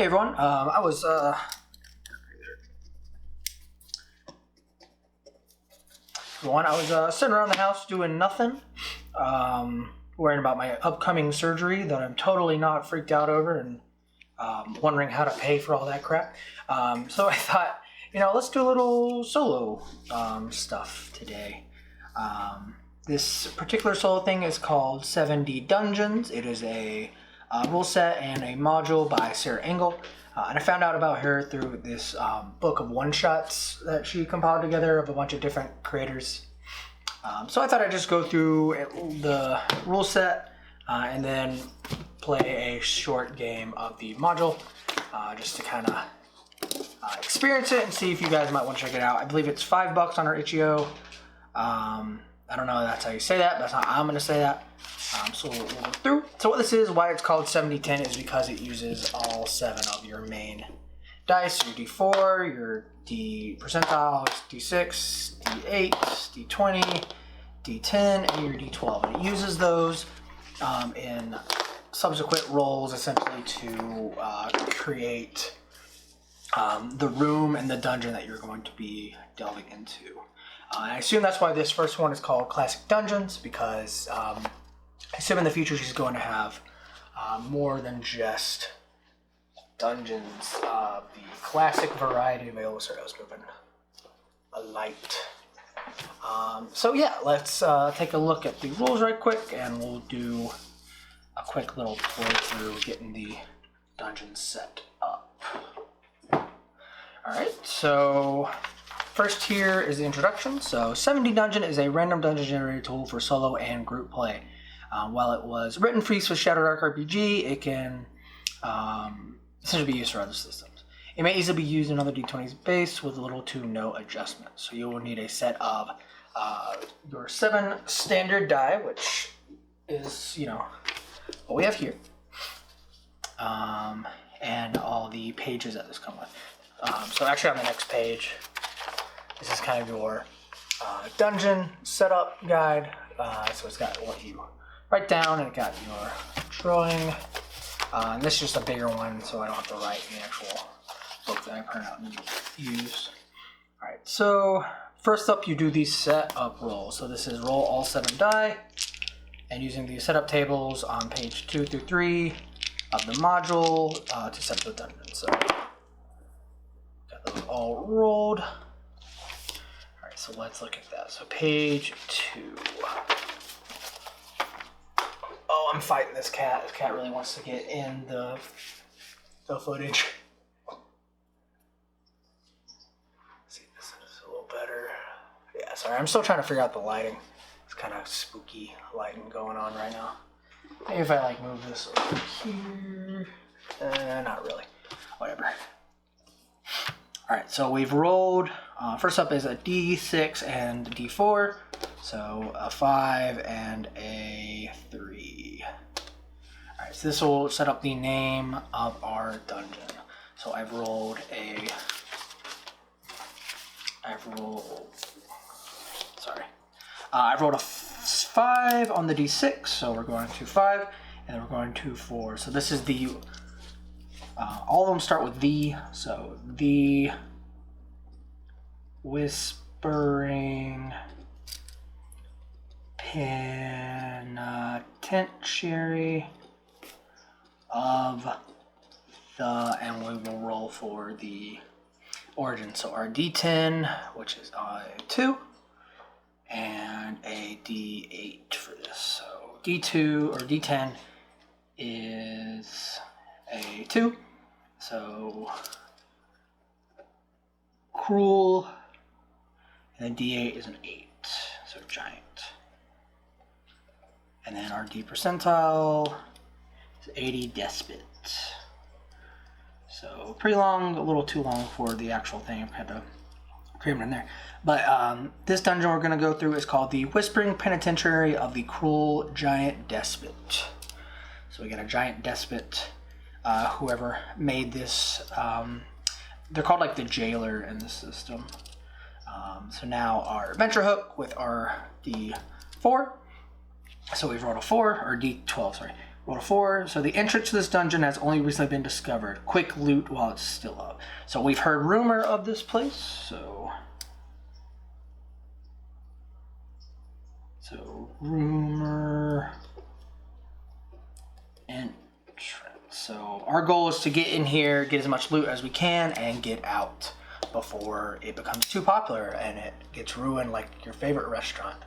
Hey everyone, I was sitting around the house doing nothing, worrying about my upcoming surgery that I'm totally not freaked out over, and wondering how to pay for all that crap. So I thought, let's do a little solo stuff today. This particular solo thing is called 7dDungeons. It is a rule set and a module by Sarah Angell. And I found out about her through this book of one-shots that she compiled together of a bunch of different creators. So I thought I'd just go through the rule set and then play a short game of the module just to kind of experience it and see if you guys might want to check it out. I believe it's $5 on our itch.io. I don't know if that's how you say that, but that's how I'm going to say that. So we'll go through. So what this is, why it's called 7d10 is because it uses all 7 of your main dice. Your d4, your d percentiles, d6, d8, d20, d10, and your d12. And it uses those in subsequent rolls essentially to create the room and the dungeon that you're going to be delving into. I assume that's why this first one is called Classic Dungeons, because I assume in the future she's going to have more than just dungeons of the classic variety available. Sorry, I was moving a light. So yeah, let's take a look at the rules right quick, and we'll do a quick little play through getting the dungeon set up. Alright, so first here is the introduction. So 7dDungeon is a random dungeon generator tool for solo and group play. While it was written for use with Shadowdark RPG, it can essentially be used for other systems. It may easily be used in other D20's base with little to no adjustment. So you will need a set of your 7 standard die, which is, what we have here, and all the pages that this come with. So actually on the next page, this is kind of your dungeon setup guide. So it's got what you write down, and it got your drawing. And this is just a bigger one, so I don't have to write the actual book that I print out and use. Alright, so first up you do the setup roll. So this is roll all 7 die, and using the setup tables on page 2 through 3 of the module to set up the dungeon. So got those all rolled. Alright, so let's look at that. So page 2. Oh, I'm fighting this cat. This cat really wants to get in the footage. Let's see, this is a little better. Yeah, sorry, I'm still trying to figure out the lighting. It's kind of spooky lighting going on right now. Maybe if I move this over here. Not really. Whatever. Alright, so we've rolled. First up is a D6 and D4. So a 5 and a 3. Alright, so this will set up the name of our dungeon. So I've rolled a 5 on the D6, so we're going to 5, and then we're going to 4. So this is the, all of them start with the, so the Whispering Penitentiary of the, and we will roll for the origin. So our D10, which is a 2, and a D8 for this. So D2 or D10 is a 2. So cruel, and then D8 is an 8. So giant. And then our D percentile is 80 despot. So pretty long, a little too long for the actual thing. I've had to cram it in there. But this dungeon we're going to go through is called the Whispering Penitentiary of the Cruel Giant Despot. So we got a giant despot. Whoever made this, they're called the jailer in the system. So now our adventure hook with our D4. So we've rolled a 4, or D12, sorry. Roll a 4. So the entrance to this dungeon has only recently been discovered. Quick loot while it's still up. So we've heard rumor of this place. So rumor entrance. So our goal is to get in here, get as much loot as we can, and get out before it becomes too popular and it gets ruined like your favorite restaurant.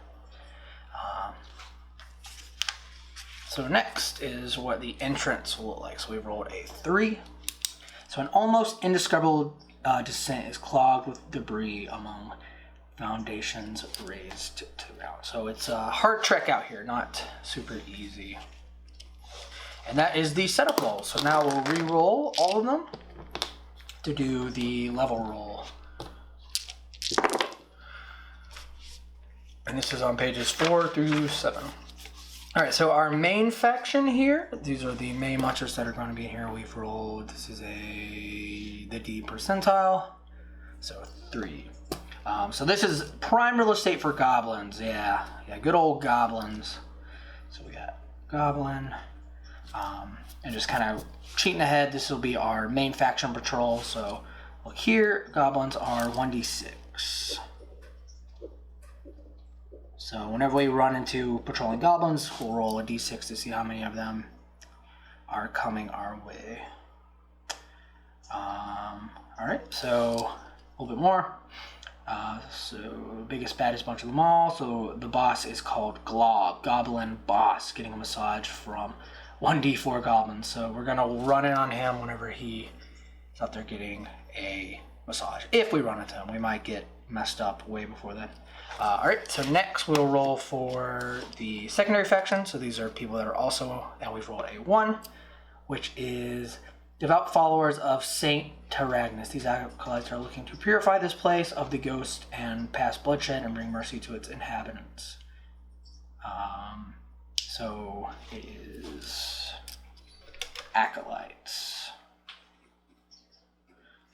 So next is what the entrance will look like. So we rolled a 3. So an almost indescribable descent is clogged with debris among foundations raised to out. So it's a hard trek out here, not super easy. And that is the setup roll. So now we'll re-roll all of them to do the level roll. And this is on pages 4 through 7. Alright, so our main faction here, these are the main monsters that are going to be here. We've rolled, this is the D percentile, so 3. So this is prime real estate for goblins, yeah, good old goblins. So we got goblin, and just kind of cheating ahead, this will be our main faction patrol. So look here, goblins are 1d6. So whenever we run into patrolling goblins, we'll roll a d6 to see how many of them are coming our way. Alright, so a little bit more. So biggest, baddest bunch of them all. So the boss is called Glob, Goblin Boss, getting a massage from 1d4 goblins. So we're going to run in on him whenever he is out there getting a massage. If we run into him, we might get messed up way before then. Alright, so next we'll roll for the secondary faction. So these are people that are also, and we've rolled a 1, which is devout followers of Saint Taragnus. These acolytes are looking to purify this place of the ghost and pass bloodshed and bring mercy to its inhabitants. So it is acolytes.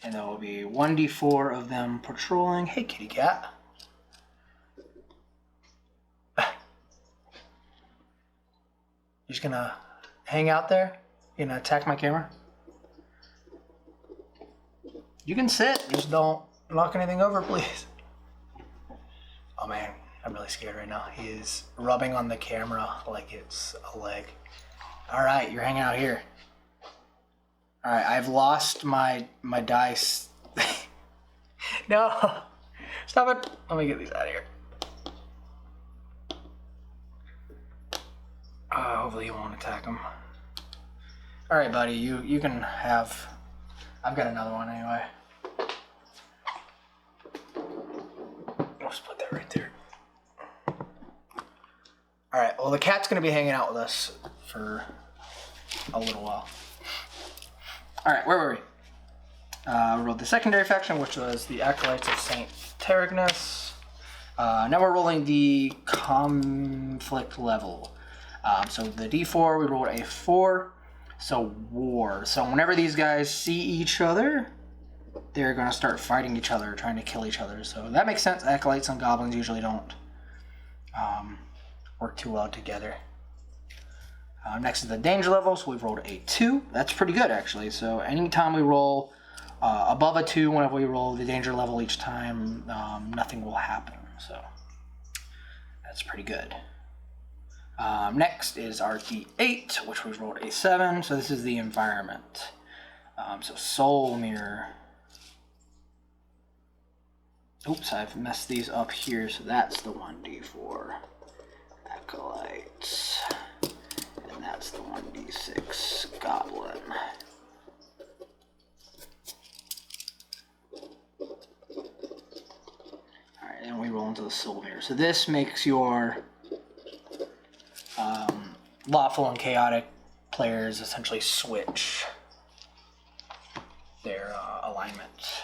And there will be 1d4 of them patrolling. Hey, kitty cat. You're just gonna hang out there? You gonna attack my camera? You can sit, just don't knock anything over, please. Oh man, I'm really scared right now. He is rubbing on the camera like it's a leg. Alright, you're hanging out here. Alright, I've lost my dice. No! Stop it! Let me get these out of here. Hopefully you won't attack him. Alright, buddy, you can have... I've got another one anyway. I'll just put that right there. Alright, well the cat's going to be hanging out with us for a little while. Alright, where were we? We rolled the secondary faction, which was the Acolytes of Saint Taragnus. Now we're rolling the conflict level. So the D4, we rolled a 4. So war. So whenever these guys see each other, they're going to start fighting each other, trying to kill each other. So that makes sense. Acolytes and goblins usually don't work too well together. Next is the danger level. So we've rolled a 2. That's pretty good, actually. So anytime we roll above a 2, whenever we roll the danger level each time, nothing will happen. So that's pretty good. Next is our D8, which we've rolled a 7. So this is the environment. So soul mirror. Oops, I've messed these up here. So that's the 1d4. Acolytes. And that's the 1d6 goblin. Alright, and we roll into the soul mirror. So this makes your lawful and chaotic players essentially switch their alignment.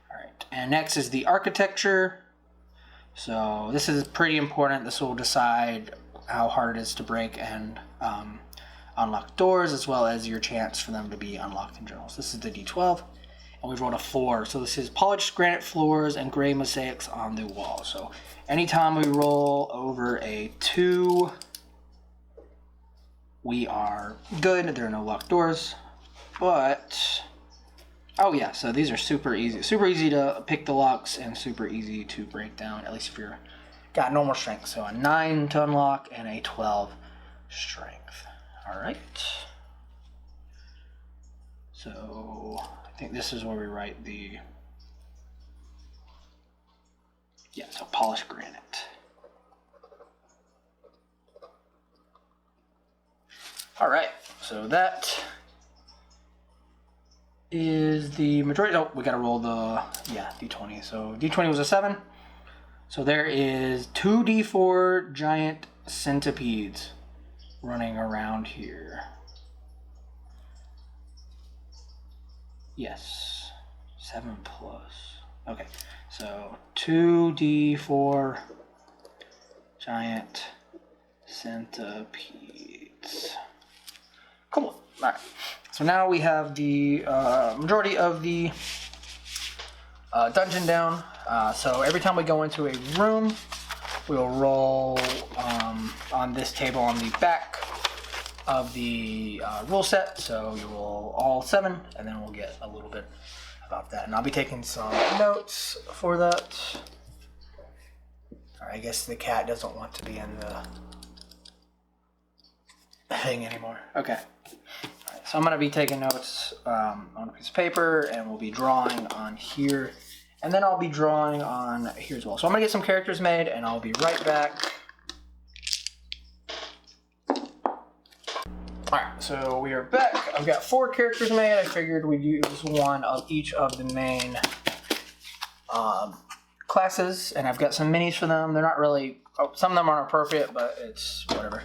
Alright, and next is the architecture. So this is pretty important. This will decide how hard it is to break and unlock doors, as well as your chance for them to be unlocked in general. So this is the D12, and we've rolled a 4. So this is polished granite floors and gray mosaics on the wall. So anytime we roll over a 2, we are good. There are no locked doors, but oh yeah, so these are super easy to pick the locks and super easy to break down, at least if you're got normal strength. So a 9 to unlock and a 12 strength. All right. So I think this is where we write the, yeah, so polished granite. All right, so that is the majority. Oh, we gotta roll the, yeah, d20. So d20 was a 7. So there is 2d4 giant centipedes running around here. Yes, 7 plus. Okay, so 2d4 giant centipedes. Cool. All right. So now we have the majority of the dungeon down. So every time we go into a room, we'll roll on this table on the back of the rule set. So you roll all 7, and then we'll get a little bit about that. And I'll be taking some notes for that. All right, I guess the cat doesn't want to be in the thing anymore. Okay. All right, so I'm going to be taking notes on a piece of paper, and we'll be drawing on here. And then I'll be drawing on here as well. So I'm going to get some characters made, and I'll be right back. Alright, so we are back. I've got 4 characters made. I figured we'd use one of each of the main classes, and I've got some minis for them. They're not really, some of them aren't appropriate, but it's whatever.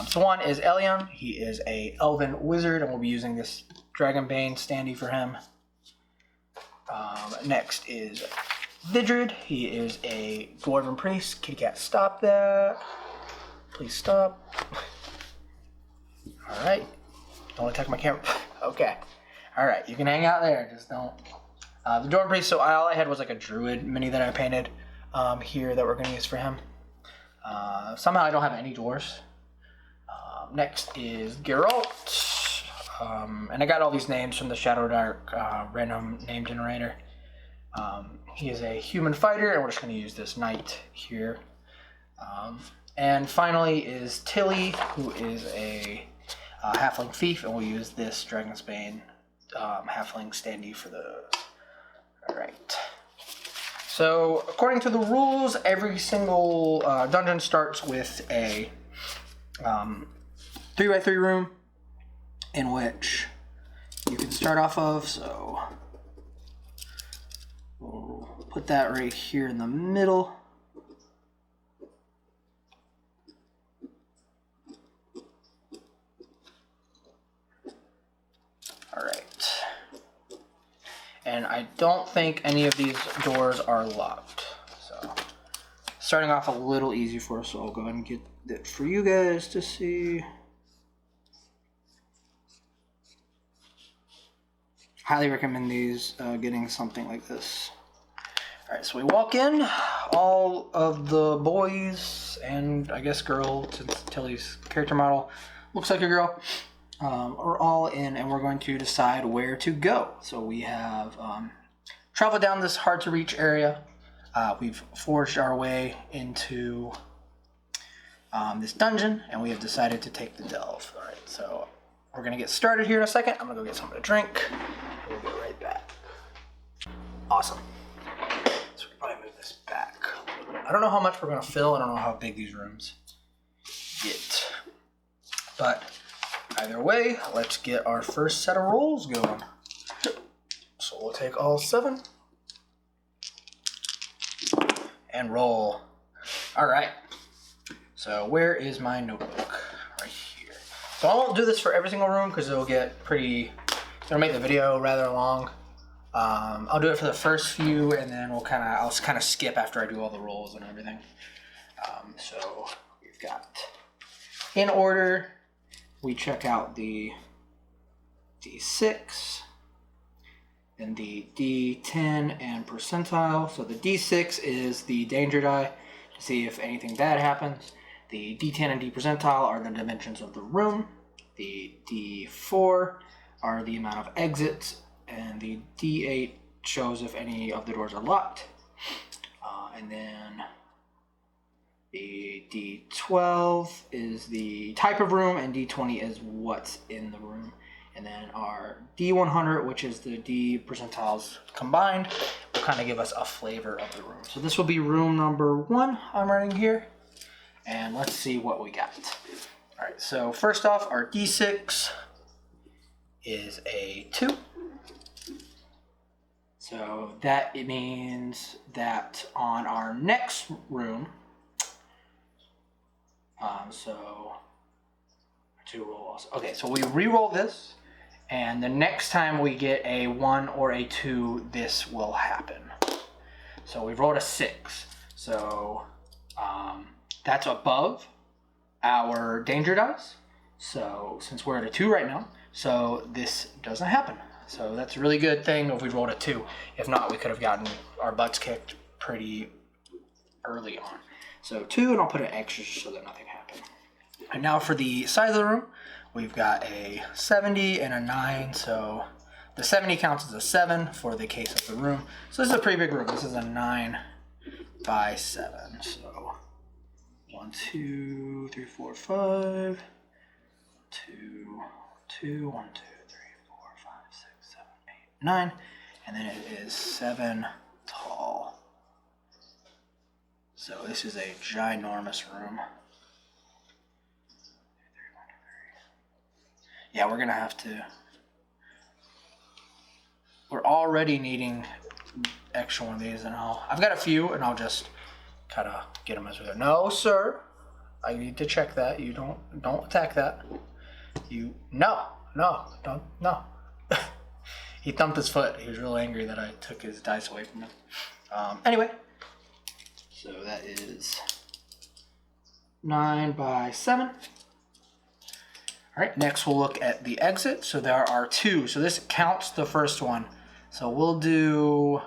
So one is Elion. He is a elven wizard, and we'll be using this Dragonbane standee for him. Next is Vidrid. He is a dwarven priest. Kitty cat, stop that. Please stop. Alright. Don't attack my camera. Okay. Alright, you can hang out there. Just don't. The dwarven priest, so all I had was like a druid mini that I painted here that we're going to use for him. Somehow I don't have any dwarves. Next is Geralt. And I got all these names from the Shadowdark random name generator. He is a human fighter, and we're just going to use this knight here. And finally is Tilly, who is a halfling thief, and we'll use this Dragonsbane halfling standee for the... Alright. So, according to the rules, every single dungeon starts with a 3x3 room in which you can start off of, so we'll put that right here in the middle. Alright. And I don't think any of these doors are locked. So, starting off a little easy for us, so I'll go ahead and get it for you guys to see. Highly recommend these, getting something like this. Alright, so we walk in. All of the boys, and I guess girl, since Tilly's character model looks like a girl, are all in, and we're going to decide where to go. So we have traveled down this hard to reach area. We've forged our way into this dungeon, and we have decided to take the delve. Alright, so we're going to get started here in a second. I'm going to go get something to drink, and we'll be right back. Awesome. So we can probably move this back a little bit. I don't know how much we're going to fill. I don't know how big these rooms get. But either way, let's get our first set of rolls going. So we'll take all 7 and roll. All right. So where is my notebook? Right here. So I won't do this for every single room because it'll get pretty, it'll make the video rather long. I'll do it for the first few, and then I'll kind of skip after I do all the rolls and everything. So we've got, in order, we check out the D6, then the D10 and percentile. So the D6 is the danger die to see if anything bad happens. The D10 and D percentile are the dimensions of the room. The D4 are the amount of exits, and the D8 shows if any of the doors are locked. And then the D12 is the type of room, and D20 is what's in the room. And then our D100, which is the D percentiles combined, will kind of give us a flavor of the room. So this will be room number 1 I'm writing here. And let's see what we got. All right, so first off, our D6 is a 2. So that means that on our next room, so 2 roll also. Okay, so we re-roll this, and the next time we get a 1 or a 2, this will happen. So we rolled a 6. So that's above our danger dice. So since we're at a 2 right now, so this doesn't happen. So that's a really good thing if we rolled a 2. If not, we could have gotten our butts kicked pretty early on. So 2, and I'll put an extra so that nothing happened. And now for the size of the room, we've got a 70 and a 9. So the 70 counts as a 7 for the case of the room. So this is a pretty big room. This is a 9 by 7. So 1, 2, 3, 4, 5. 2, 2, 1, 2, 3, 4, 5, 6, 7, 8, 9. And then it is 7 tall. So this is a ginormous room. Yeah, we're gonna have to. We're already needing extra one of these, and I've got a few, and I'll just kind of get them as we go. No, sir, I need to check that. You don't attack that. No, don't. He thumped his foot. He was real angry that I took his dice away from him. Anyway, so that is 9 by 7. All right, next we'll look at the exit. So there are 2. So this counts the first one. So we'll do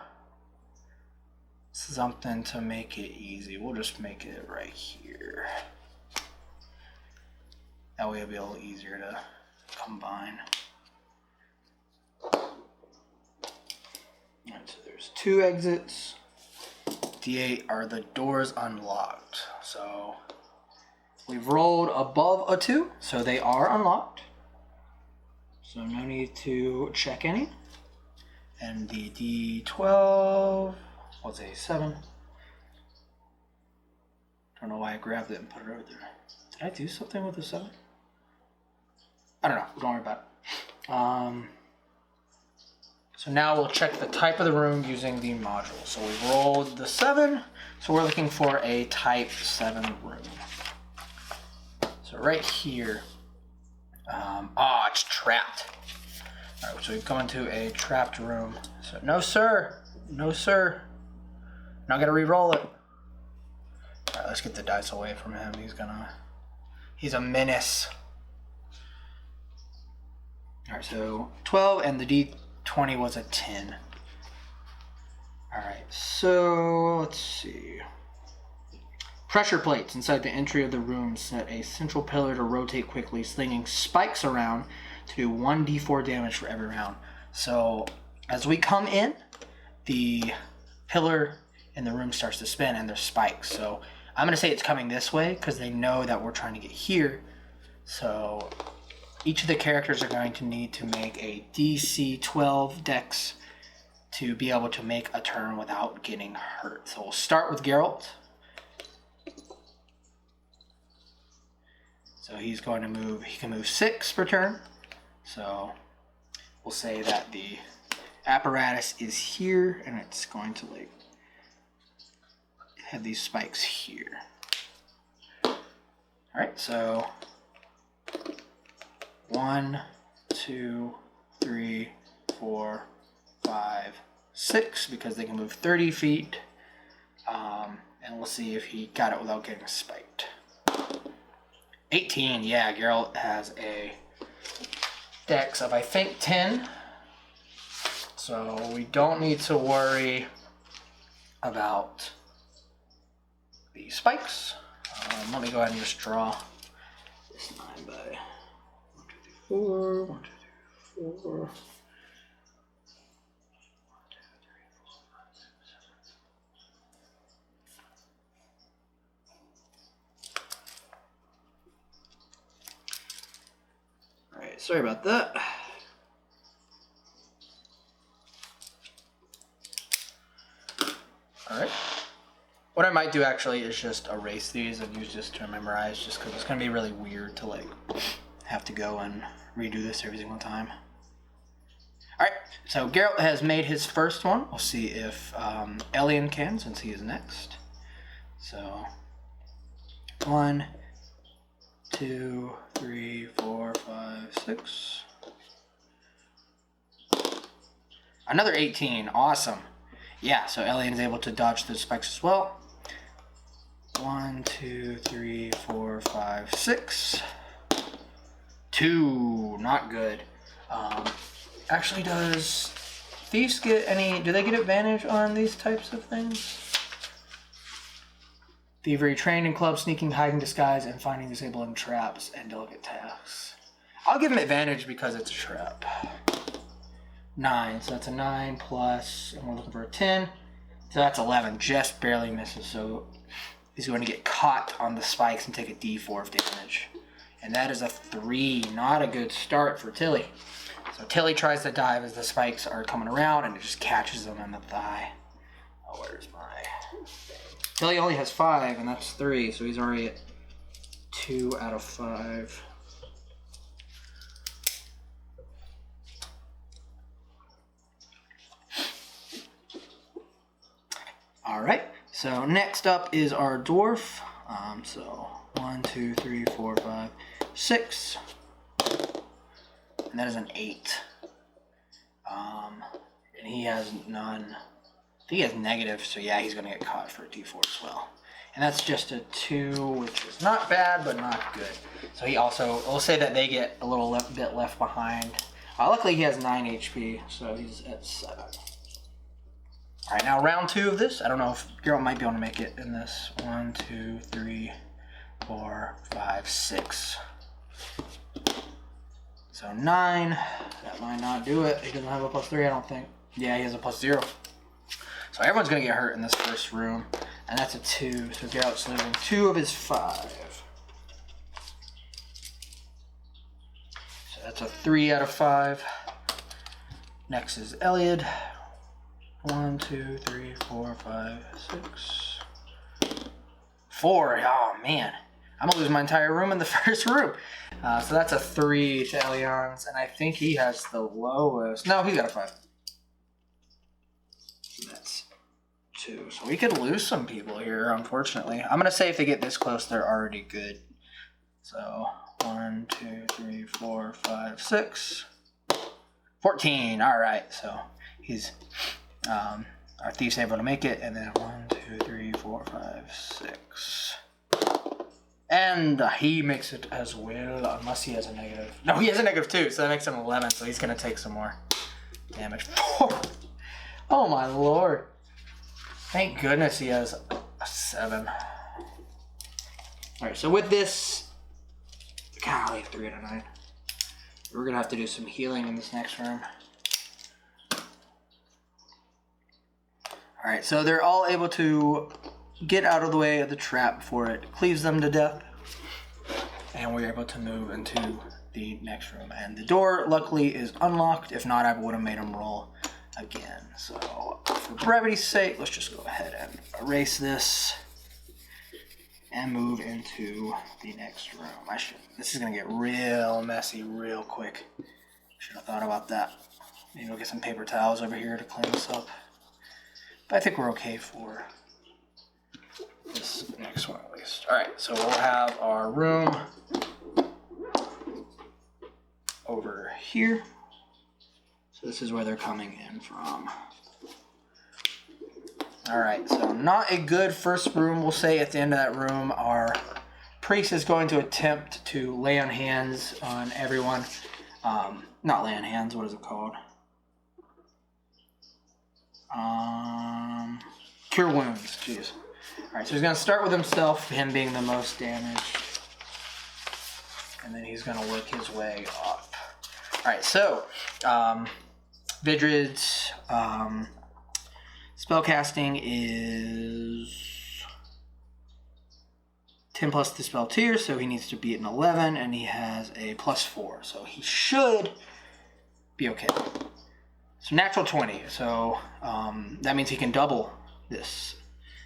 something to make it easy. We'll just make it right here. That way it'll be a little easier to combine. All right, so there's 2 exits. D8 are the doors unlocked. So we've rolled above a 2, so they are unlocked. So no need to check any. And the D12 was a 7. Don't know why I grabbed it and put it over there. Did I do something with the 7? I don't know. Don't worry about it. So now we'll check the type of the room using the module. So we rolled the 7. So we're looking for a type 7 room. So right here, it's trapped. All right, so we've come into a trapped room. So no, sir. No, sir. Not gonna re-roll it. All right, let's get the dice away from him. He's a menace. All right, so 12 and the D20 was a 10. All right, so let's see. Pressure plates inside the entry of the room set a central pillar to rotate quickly, slinging spikes around to do 1d4 damage for every round. So as we come in, the pillar in the room starts to spin and there's spikes. So I'm going to say it's coming this way because they know that we're trying to get here. So each of the characters are going to need to make a DC 12 dex to be able to make a turn without getting hurt. So we'll start with Geralt. So he's going to move, he can move 6 per turn. So we'll say that the apparatus is here and it's going to like have these spikes here. All right, so 1, 2, 3, 4, 5, 6 because they can move 30 feet. And we'll see if he got it without getting spiked. 18, yeah, Geralt has a dex of I think 10. So we don't need to worry about the spikes. Let me go ahead and just draw this 9 by 1, 2, 4. 1, 2, 3, 4. Alright, sorry about that. Alright. What I might do actually is just erase these and use this to memorize, just because it's going to be really weird to like have to go and redo this every single time. Alright, so Geralt has made his first one. We'll see if Elian can, since he is next. So, 1, 2, 3, 4, 5, 6. Another 18, awesome. Yeah, so Elian is able to dodge those spikes as well. 1, 2, 3, 4, 5, 6. 2, not good. Actually, does thieves get any? Do they get advantage on these types of things? Thievery, trained in club, sneaking, hiding, disguise, and finding, disabling traps and delicate tasks. I'll give him advantage because it's a trap. 9, so that's a 9 plus, and we're looking for a 10. So that's 11, just barely misses. So he's going to get caught on the spikes and take a d4 of damage. And that is a 3, not a good start for Tilly. So Tilly tries to dive as the spikes are coming around, and it just catches him in the thigh. Oh, where's my... Tilly only has 5, and that's 3, so he's already at 2 out of 5. Alright, so next up is our dwarf. So 1, 2, 3, 4, 5, 6. And that is an 8. And he has none. I think he has negative, so yeah, he's going to get caught for a d4 as well. And that's just a 2, which is not bad, but not good. So he also, we'll say that they get a little bit left behind. Luckily, he has 9 HP, so he's at 7. Alright, now round 2 of this. I don't know if Geralt might be able to make it in this. 1, 2, 3, 4, 5, 6. So 9. That might not do it. He doesn't have a +3, I don't think. Yeah, he has a +0. So everyone's going to get hurt in this first room. And that's a 2. So Geralt's losing 2 of his 5. So that's a 3 out of 5. Next is Eliad. 1, 2, 3, 4, 5, 6. 4. Oh, man. I'm going to lose my entire room in the first room. So that's a 3 to Elian's. And I think he has the lowest. No, he's got a 5. That's 2. So we could lose some people here, unfortunately. I'm going to say if they get this close, they're already good. So 1, 2, 3, 4, 5, 6. 14. All right. So he's... our thief's able to make it, and then 1, 2, 3, 4, 5, 6. And he makes it as well, unless he has a negative. No, he has a -2, so that makes him 11, so he's going to take some more damage. 4. Oh my lord. Thank goodness he has a 7. Alright, so with this... God, I have 3 out of 9. We're going to have to do some healing in this next room. Alright, so they're all able to get out of the way of the trap before it cleaves them to death. And we're able to move into the next room. And the door, luckily, is unlocked. If not, I would have made them roll again. So, for brevity's sake, let's just go ahead and erase this and move into the next room. This is going to get real messy real quick. Should have thought about that. Maybe we'll get some paper towels over here to clean this up. But I think we're okay for this next one at least. Alright, so we'll have our room over here. So this is where they're coming in from. Alright, so not a good first room. We'll say at the end of that room, our priest is going to attempt to lay on hands on everyone. Not lay on hands, what is it called? Cure wounds, jeez. Alright, so he's going to start with himself, him being the most damaged. And then he's going to work his way up. Alright, so Vidrid's spellcasting is 10 plus the spell tier, so he needs to beat an 11, and he has a +4, so he should be okay. So natural 20, so that means he can double this.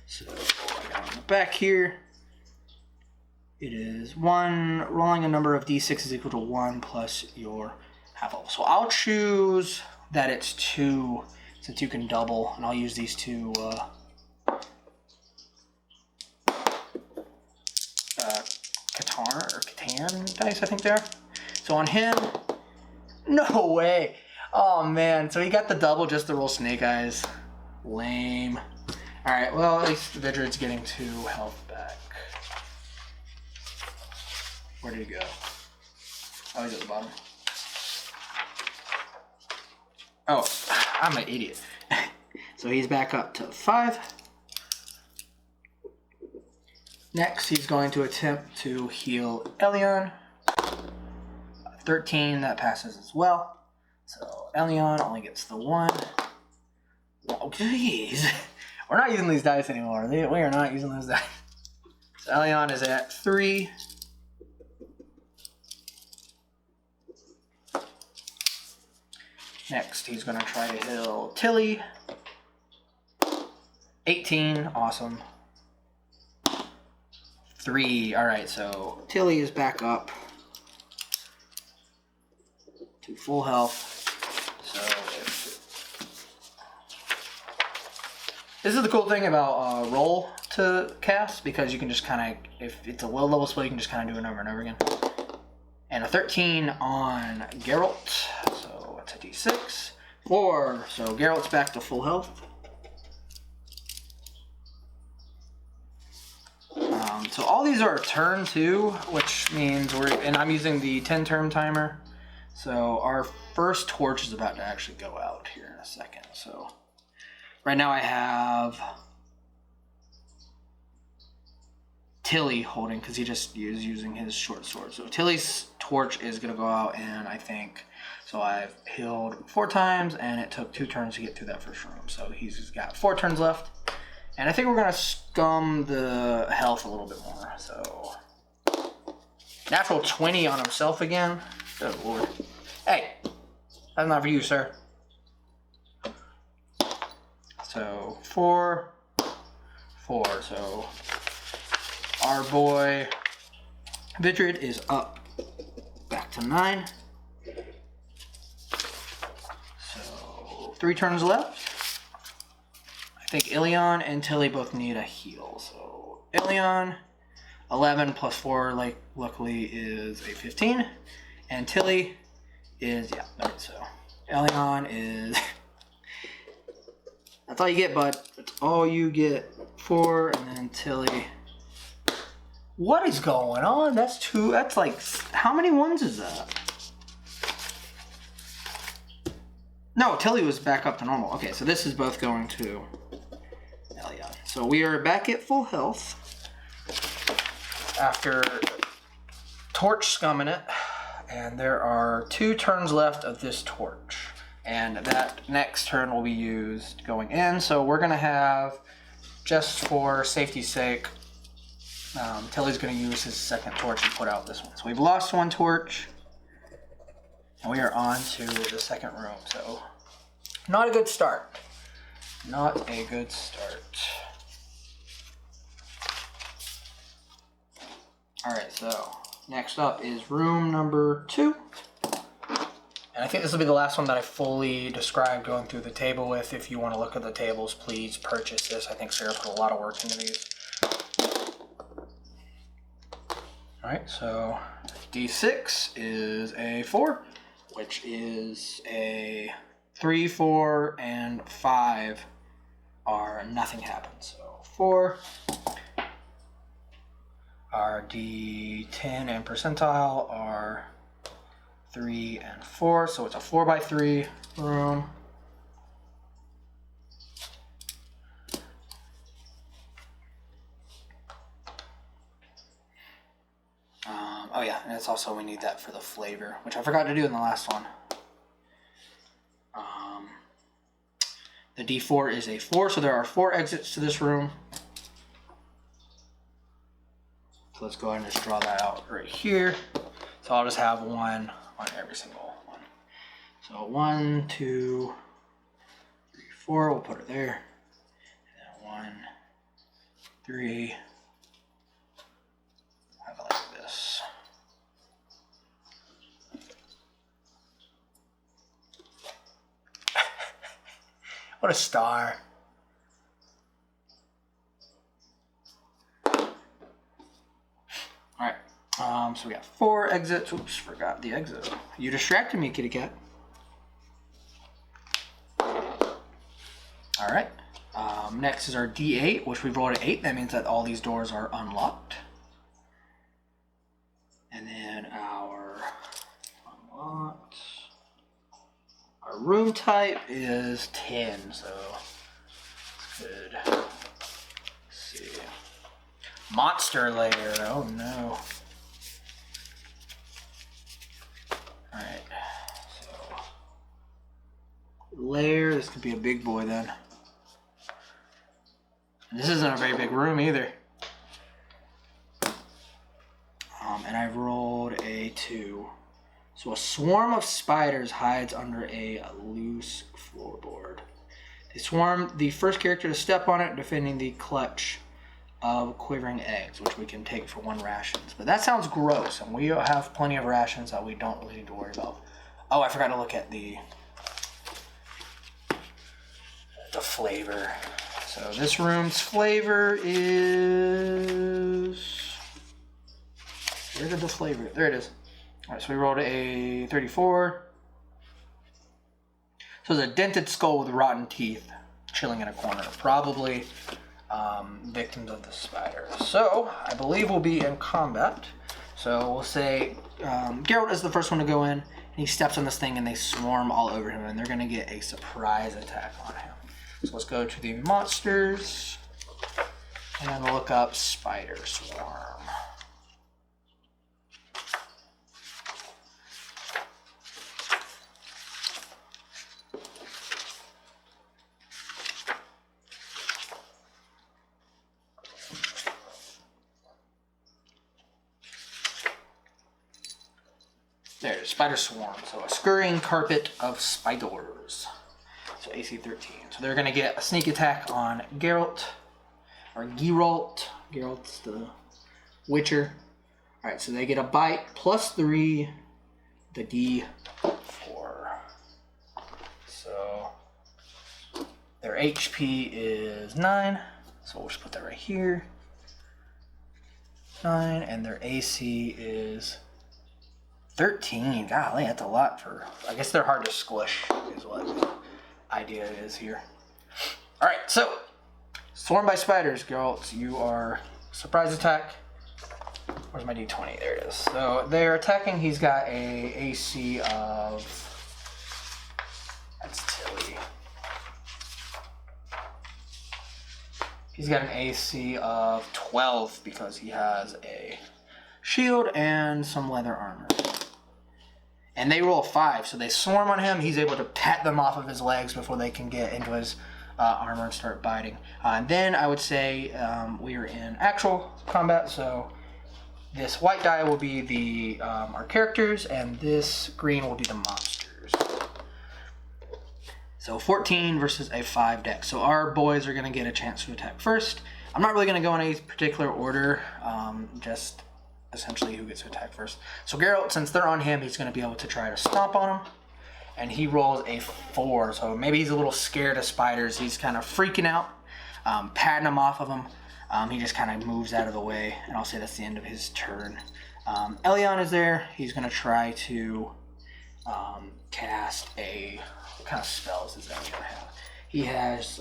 So I got on the back here. It is 1, rolling a number of d6 is equal to 1 plus your half level. So I'll choose that it's 2, since you can double, and I'll use these two Catan dice, I think they are. So on him, no way. Oh man, so he got the double just to roll snake eyes. Lame. Alright, well at least Vidrid's getting 2 health back. Where did he go? Oh, he's at the bottom. Oh, I'm an idiot. So he's back up to 5. Next, he's going to attempt to heal Elion. 13, that passes as well. So Elion only gets the 1. Oh, jeez. We're not using these dice anymore. We are not using those dice. So Elion is at 3. Next, he's going to try to heal Tilly. 18, awesome. 3, alright, so Tilly is back up to full health. So this is the cool thing about roll to cast, because you can just kind of, if it's a low level spell, you can just kind of do it over and over again. And a 13 on Geralt, so it's a d6. 4, so Geralt's back to full health. So all these are turn 2, which means and I'm using the 10 turn timer. So our first torch is about to actually go out here in a second. So right now I have Tilly holding, because he just is using his short sword. So Tilly's torch is going to go out, and I think, so I've healed 4 times, and it took 2 turns to get through that first room. So he's got 4 turns left. And I think we're going to scum the health a little bit more. So natural 20 on himself again. Good lord. Hey, that's not for you, sir. So 4, 4. So our boy Vidrid is up back to 9. So 3 turns left. I think Elion and Tilly both need a heal. So Elion, 11 plus 4, like, luckily is a 15. And Tilly is, yeah, right, so Elion is, that's all you get, bud. That's all you get. 4, and then Tilly. What is going on? That's 2, that's like, how many 1s is that? No, Tilly was back up to normal. Okay, so this is both going to Elion. So we are back at full health after torch scumming it, and there are 2 turns left of this torch, and that next turn will be used going in. So we're gonna have, just for safety's sake, Tilly's gonna use his second torch and put out this one. So we've lost 1 torch, and we are on to the second room. So not a good start. Not a good start. Alright, so next up is room number 2. And I think this will be the last one that I fully describe going through the table with. If you want to look at the tables, please purchase this. I think Sarah put a lot of work into these. Alright, so D6 is a 4, which is a 3, 4, and 5 are nothing happens. So 4. Our D10 and percentile are 3 and 4, so it's a 4x3 room. Oh yeah, and it's also, we need that for the flavor, which I forgot to do in the last one. The D4 is a 4, so there are 4 exits to this room. So let's go ahead and just draw that out right here. So I'll just have 1 on every single one. So 1, 2, 3, 4, we'll put it there. And then 1, 3, have it like this. What a star. Alright, so we got 4 exits. Oops, forgot the exit. You distracted me, kitty cat. Alright, next is our D8, which we've rolled at 8. That means that all these doors are unlocked. And then our unlocked. Our room type is 10, so good. Let's see. Monster lair, oh no. Alright, so lair, this could be a big boy then. And this isn't a very big room either. And I've rolled a 2. So a swarm of spiders hides under a loose floorboard. They swarm the first character to step on it, defending the clutch of quivering eggs, which we can take for 1 rations. But that sounds gross, and we have plenty of rations that we don't really need to worry about. Oh, I forgot to look at the flavor. So this room's flavor is... Where did the flavor? There it is. All right, so we rolled a 34. So it's a dented skull with rotten teeth chilling in a corner. Probably victims of the spider. So I believe we'll be in combat. So we'll say Geralt is the first one to go in. And he steps on this thing and they swarm all over him. And they're going to get a surprise attack on him. So let's go to the monsters. And look up spider swarm. There's spider swarm, so a scurrying carpet of spiders. So AC 13. So they're gonna get a sneak attack on Geralt, or Geralt. Geralt's the Witcher. All right, so they get a bite plus 3, the D4. So their HP is 9. So we'll just put that right here. 9, and their AC is 13. Golly, that's a lot for... I guess they're hard to squish, is what the idea is here. Alright, so... Swarmed by spiders, Geralt. You are... Surprise attack. Where's my D20? There it is. So, they're attacking. He's got a AC of... That's Tilly. He's got an AC of 12 because he has a shield and some leather armor. And they roll a 5, so they swarm on him. He's able to pat them off of his legs before they can get into his armor and start biting. And then I would say we are in actual combat, so this white die will be the our characters, and this green will be the monsters. So 14 versus a 5 deck. So our boys are going to get a chance to attack first. I'm not really going to go in any particular order, just essentially who gets to attack first. So Geralt, since they're on him, he's going to be able to try to stomp on him. And he rolls a 4, so maybe he's a little scared of spiders. He's kind of freaking out, patting them off of him. He just kind of moves out of the way, and I'll say that's the end of his turn. Elion is there. He's going to try to cast a... What kind of spells does Elion have? He has...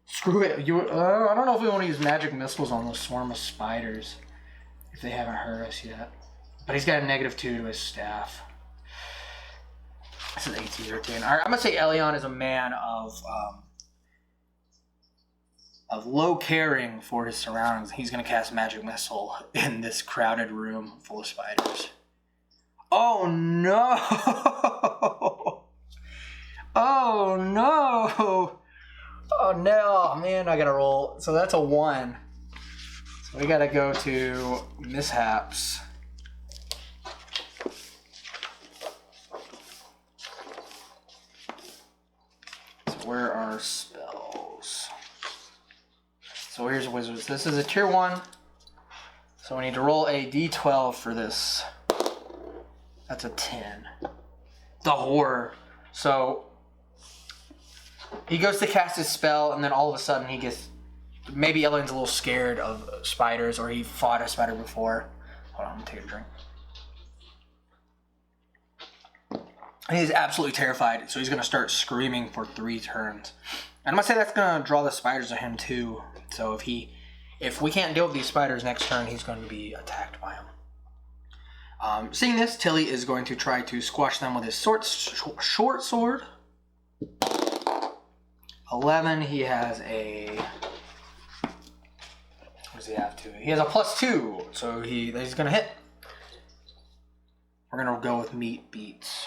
Screw it. I don't know if we want to use magic missiles on those swarm of spiders, if they haven't hurt us yet. But he's got a -2 to his staff. This is 18 or 10. All right, I'm going to say Elion is a man of low caring for his surroundings. He's going to cast magic missile in this crowded room full of spiders. Oh, no! Oh no! Oh no, man, I gotta roll. So that's a 1. So we gotta go to mishaps. So where are spells? So here's wizards. This is a tier 1. So we need to roll a d12 for this. That's a 10. The horror. So he goes to cast his spell, and then all of a sudden he gets... Maybe Ellen's a little scared of spiders, or he fought a spider before. Hold on, I'm gonna take a drink. And he's absolutely terrified, so he's gonna start screaming for 3 turns. And I'm gonna say that's gonna draw the spiders to him too. So if we can't deal with these spiders next turn, he's going to be attacked by them. Seeing this, Tilly is going to try to squash them with his short sword. 11, he has a... What does he have to? He has a +2, so he's going to hit. We're going to go with meat beats.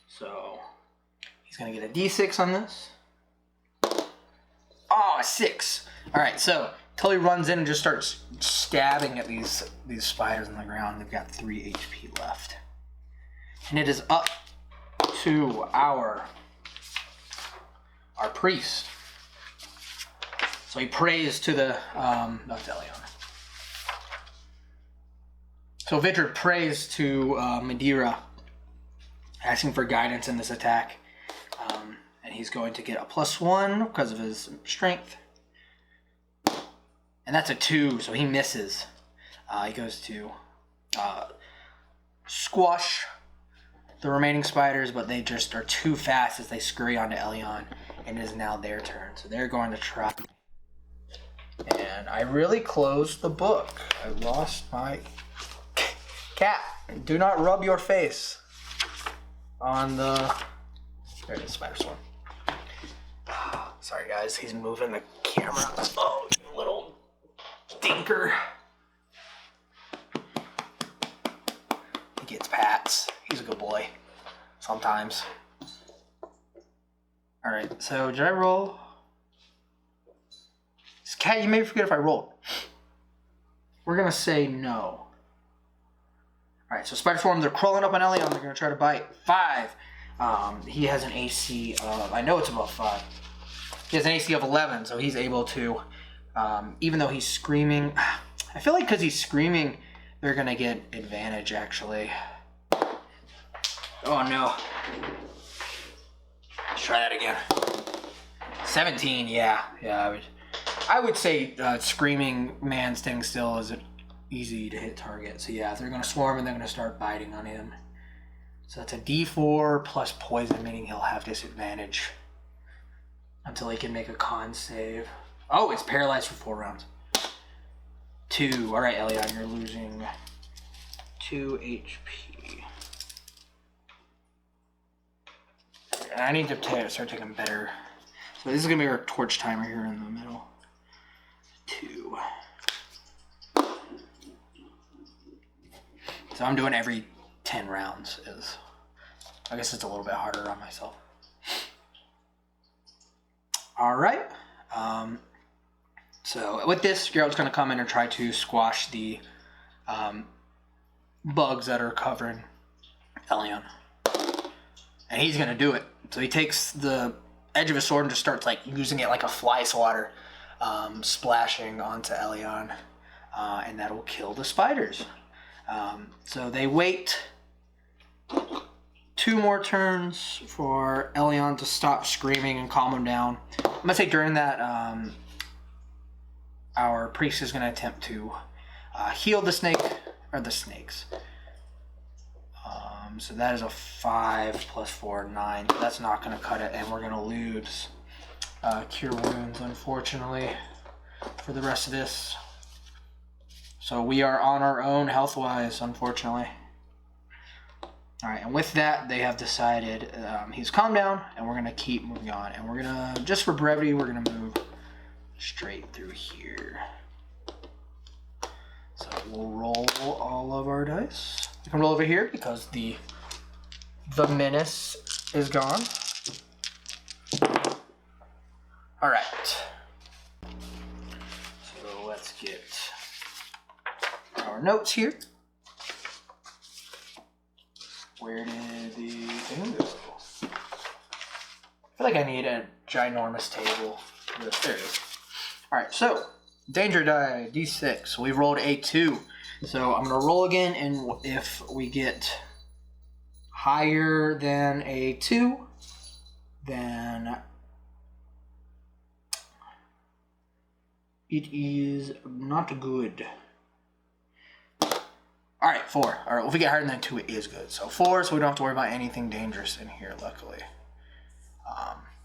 So he's going to get a d6 on this. Oh, a 6. All right, so Tully runs in and just starts stabbing at these spiders on the ground. They've got 3 HP left. And it is up to our priest. So he prays to the, not Delion. So Vidrid prays to Madeira, asking for guidance in this attack. And he's going to get a +1 because of his strength. And that's a 2, so he misses. He goes to squash the remaining spiders, but they just are too fast as they scurry onto Elion, and it is now their turn. So they're going to try. And I really closed the book. I lost my... Cat, do not rub your face on the... There it is, spider swarm. Sorry guys, he's moving the camera. Oh, you little stinker. He gets pats. He's a good boy. Sometimes. Alright, so did I roll? Cat, you may forget if I rolled. We're gonna say no. Alright, so spider swarm, they're crawling up on Elion. They're gonna try to bite. 5. He has an AC of, I know it's above 5. He has an AC of 11, so he's able to, even though he's screaming, I feel like because he's screaming, they're gonna get advantage actually. Oh no. Let's try that again. 17, yeah, I would say screaming man staying still is an easy to hit target. So yeah, they're gonna swarm and they're gonna start biting on him. So that's a D4 plus poison, meaning he'll have disadvantage until he can make a con save. Oh, it's paralyzed for 4 rounds. 2. All right, Elion, you're losing 2 HP. I need to start taking better. So this is gonna be our torch timer here in the middle. 2. So I'm doing every 10 rounds. I guess it's a little bit harder on myself. All right. So with this, Geralt's going to come in and try to squash the bugs that are covering Elion. And he's going to do it. So he takes the edge of his sword and just starts like using it like a fly swatter, splashing onto Elion. And that'll kill the spiders. So they wait 2 more turns for Elion to stop screaming and calm him down. I'm going to say during that, our priest is going to attempt to heal the snake, or the snakes. So that is a 5 plus 4, 9. That's not going to cut it, and we're going to lose Cure Wounds, unfortunately, for the rest of this. So we are on our own health-wise, unfortunately. Alright, and with that, they have decided he's calmed down, and we're going to keep moving on. And we're going to, just for brevity, we're going to move straight through here. So we'll roll all of our dice. You can roll over here because the menace is gone. All right. So let's get our notes here. Where did the thing go? I feel like I need a ginormous table. There it is. All right, so danger die, D6. We rolled a 2. So I'm gonna roll again, and if we get higher than a 2, then it is not good. All right, 4. All right, if we get higher than 2, it is good. So 4, so we don't have to worry about anything dangerous in here, luckily.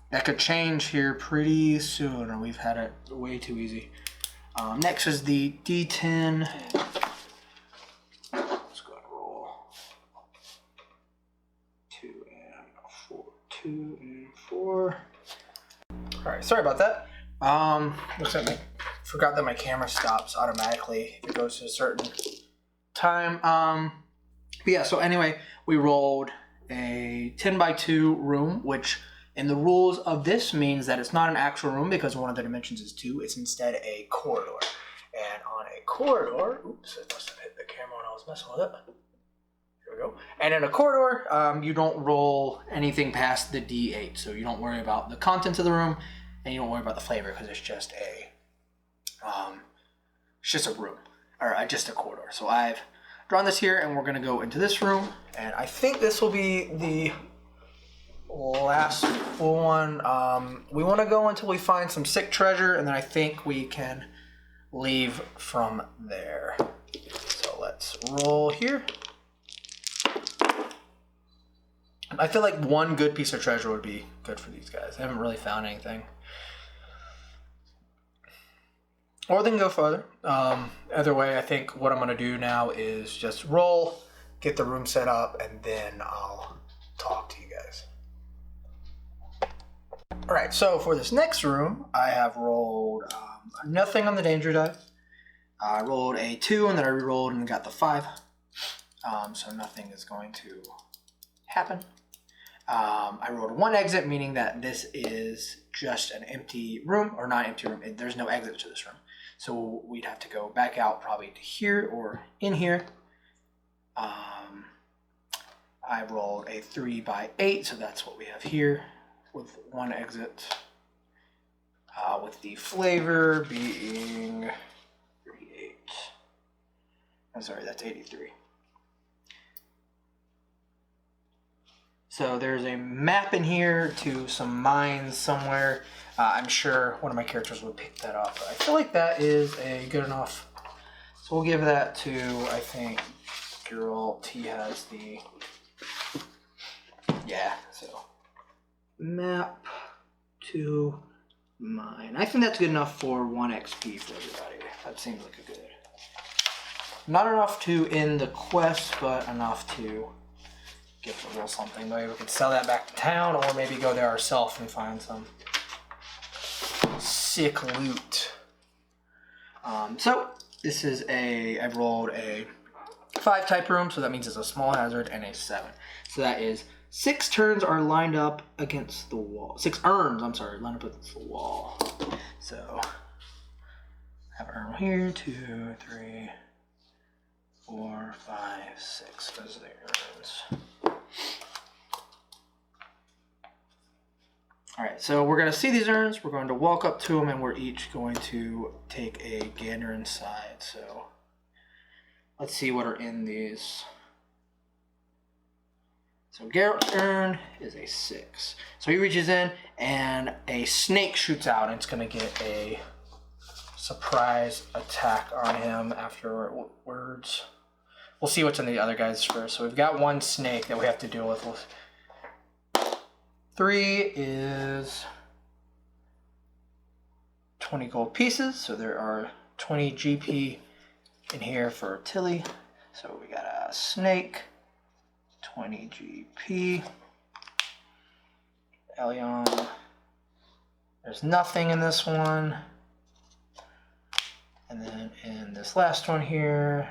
That could change here pretty soon, or we've had it way too easy. Next is the D10. Let's go ahead and roll. 2 and 4. 2 and 4. All right, sorry about that. Looks like I forgot that my camera stops automatically if it goes to a certain time. But yeah, so anyway, we rolled a 10 by 2 room, which in the rules of this means that it's not an actual room because one of the dimensions is 2. It's instead a corridor. And on a corridor, oops, it must have hit the camera when I was messing with it. Here we go. And in a corridor, you don't roll anything past the D8. So you don't worry about the contents of the room, and you don't worry about the flavor because it's just a room, or just a corridor. So I've drawn this here, and we're gonna go into this room, and I think this will be the last one. We want to go until we find some sick treasure, and then I think we can leave from there. So let's roll here. I feel like one good piece of treasure would be good for these guys. I haven't really found anything. Or they can go further. Either way, I think what I'm going to do now is just roll, get the room set up, and then I'll talk to you guys. All right, so for this next room, I have rolled nothing on the danger die. I rolled a 2, and then I re-rolled and got the 5. So nothing is going to happen. I rolled 1 exit, meaning that this is just an empty room, or not empty room. There's no exit to this room. So we'd have to go back out probably to here or in here. I rolled a 3 by 8, so that's what we have here, with 1 exit, with the flavor being 38. I'm sorry, that's 83. So there's a map in here to some mines somewhere. I'm sure one of my characters would pick that up. But I feel like that is a good enough. So we'll give that to, I think, Geralt. He has the, yeah, so map to mine. I think that's good enough for 1 XP for everybody. That seems like a good. Not enough to end the quest, but enough to get a little something. Maybe we could sell that back to town, or maybe go there ourselves and find some sick loot. So this is I've rolled a 5 type room, so that means it's a small hazard, and a 7. So that is 6 turns are lined up against the wall. 6 urns, I'm sorry, lined up against the wall. So I have an urn here, 2, 3, 4, 5, 6. Those are the urns. Alright, so we're going to see these urns, we're going to walk up to them, and we're each going to take a gander inside. So let's see what are in these. So Geralt's urn is a 6. So he reaches in, and a snake shoots out, and it's going to get a surprise attack on him afterwards. We'll see what's in the other guys first. So we've got 1 snake that we have to deal with. 3 is 20 gold pieces, so there are 20 GP in here for Tilly. So we got a snake, 20 GP. Elion, there's nothing in this one. And then in this last one here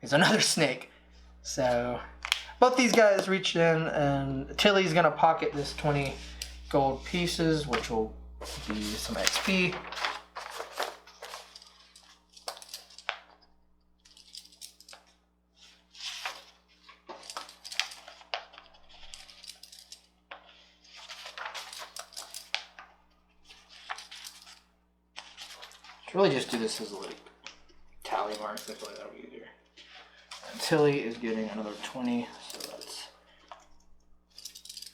is another snake. So both these guys reached in, and Tilly's gonna pocket this 20 gold pieces, which will be some XP. Should really just do this as like tally marks. I feel like that'll be easier. And Tilly is getting another 20, so that's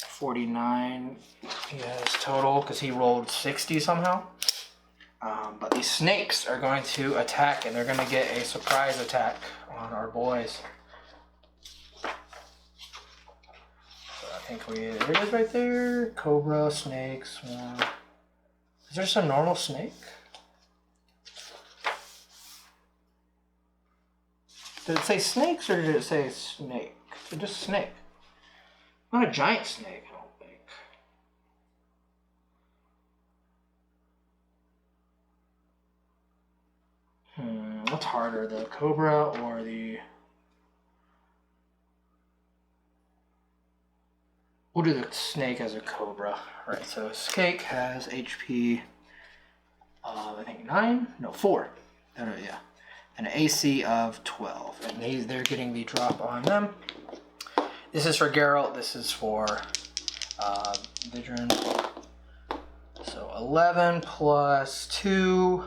49 he has total because he rolled 60 somehow. But these snakes are going to attack, and they're going to get a surprise attack on our boys. So I think there it is right there. Cobra, snake, swarm. Is there just a normal snake? Did it say snakes or did it say snake? It's just snake. Not a giant snake, I don't think. What's harder, the cobra or the... We'll do the snake as a cobra. Right, so snake has HP I think 9? No, 4. Yeah. And an AC of 12. And they're getting the drop on them. This is for Geralt. This is for Vidrin. So 11 plus 2,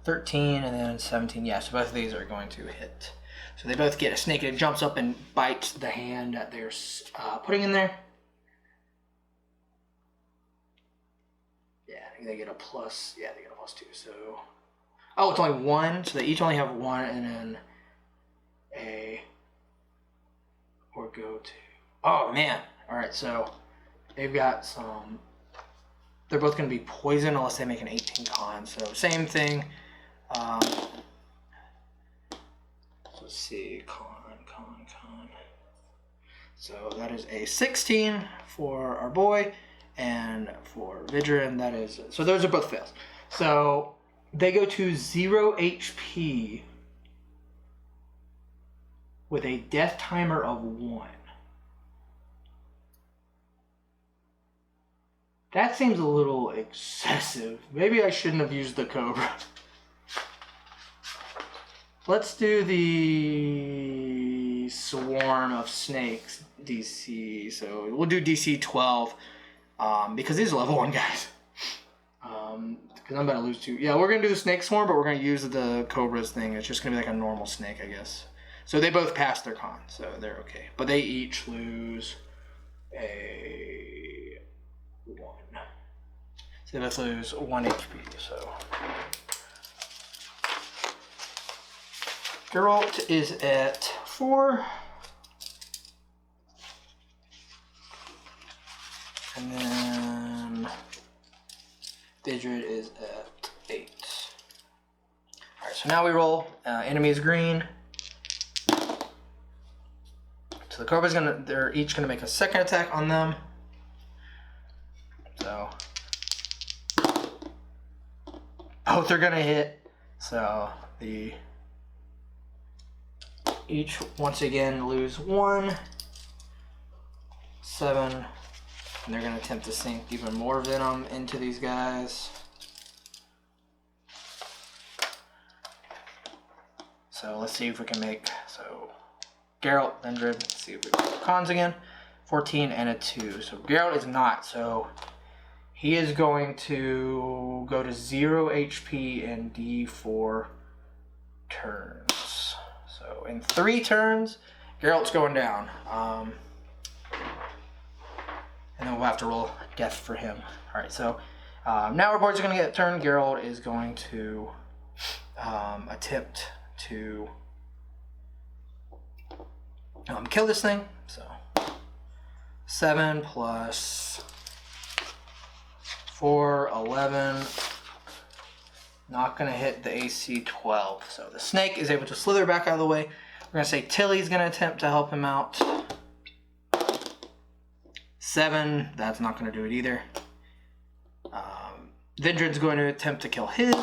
13, and then 17. Yeah, so both of these are going to hit. So they both get a snake. It jumps up and bites the hand that they're putting in there. Yeah, they get a plus. Yeah, they get a plus 2. So... Oh, it's only 1, so they each only have 1, and then or go to... Oh, man. All right, so they've got some... They're both going to be poison unless they make an 18 con, so same thing. Let's see, con. So that is a 16 for our boy, and for Vidrin, that is... So those are both fails. So... They go to 0 HP with a death timer of 1. That seems a little excessive. Maybe I shouldn't have used the Cobra. Let's do the Swarm of Snakes DC. So we'll do DC 12 because these are level 1 guys. Because I'm about to lose 2. Yeah, we're going to do the snake swarm, but we're going to use the Cobra's thing. It's just going to be like a normal snake, I guess. So they both passed their con, so they're okay. But they each lose a 1. So they both lose 1 HP, so... Geralt is at 4. And then... Vidrid is at 8. Alright, so now we roll. Enemy is green. So the Cobra's they're each gonna make a second attack on them. So both are gonna hit. So each once again lose 1. 7. And they're going to attempt to sink even more venom into these guys. So let's see if we can make... So Geralt, Vendred, let's see if we can make cons again. 14 and a 2. So Geralt is not. So he is going to go to 0 HP in D4 turns. So in 3 turns, Geralt's going down. And then we'll have to roll death for him. Alright, so now our boards are going to get a turn. Geralt is going to attempt to kill this thing. So 7 plus 4, 11. Not going to hit the AC 12. So the snake is able to slither back out of the way. We're going to say Tilly's going to attempt to help him out. 7, that's not going to do it either. Vidrin's going to attempt to kill his.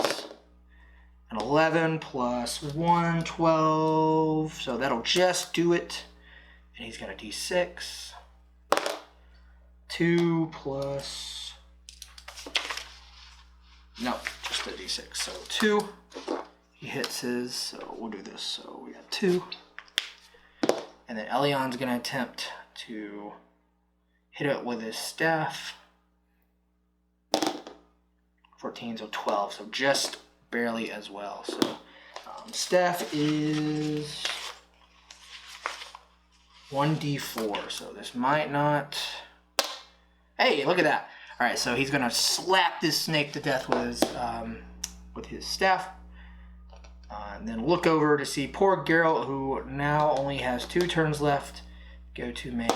An 11 plus 1, 12. So that'll just do it. And he's got a D6. 2 plus No, just a d6. So 2. He hits his, so we'll do this. So we got 2. And then Elion's going to attempt to hit it with his staff. 14, so 12. So just barely as well. So staff is 1d4. So this might not... Hey, look at that. All right, so he's going to slap this snake to death with his staff. And then look over to see poor Geralt, who now only has 2 turns left, go to make...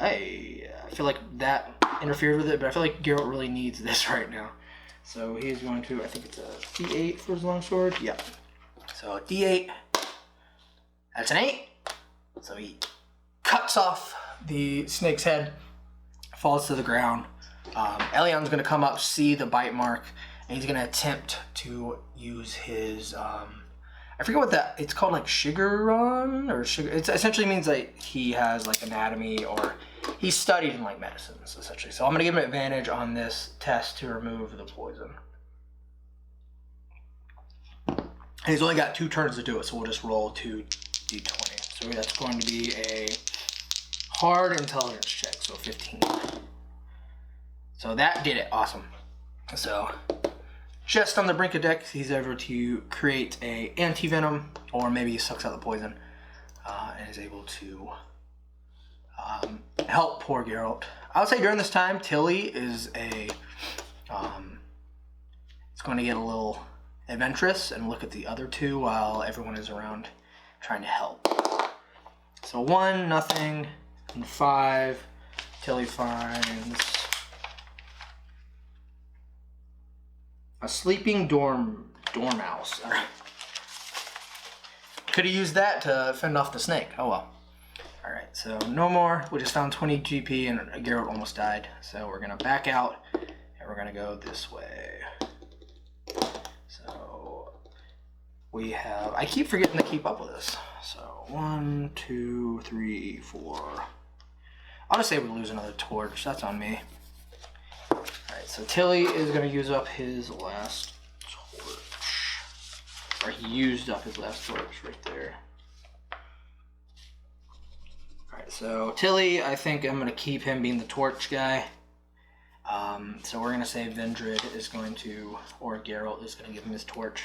I feel like that interfered with it, but I feel like Geralt really needs this right now. So he is going to, I think it's a d8 for his longsword. Yep. So d8. That's an 8. So he cuts off the snake's head, falls to the ground. Elion's going to come up, see the bite mark, and he's going to attempt to use his, I forget what that, it's called like Shigaron, or Sugar, it essentially means like he has like anatomy, or he's studied in like medicines, essentially. So I'm going to give him advantage on this test to remove the poison. And he's only got 2 turns to do it, so we'll just roll 2d20. So that's going to be a hard intelligence check, so 15. So that did it, awesome. So just on the brink of death, he's able to create a anti-venom, or maybe he sucks out the poison, and is able to help poor Geralt. I would say during this time, Tilly is it's going to get a little adventurous and look at the other 2 while everyone is around trying to help. So 1, nothing, and 5, Tilly finds a sleeping dormouse. Could have used that to fend off the snake. Oh well. Alright, so no more. We just found 20 GP and Geralt almost died. So we're going to back out and we're going to go this way. So we have... I keep forgetting to keep up with this. So 1, 2, 3, 4. I'll just say we lose another torch. That's on me. Alright, so Tilly is going to use up his last torch. Or he used up his last torch right there. Alright, so Tilly, I think I'm going to keep him being the torch guy. So we're going to say Vendred is going to, or Geralt is going to give him his torch.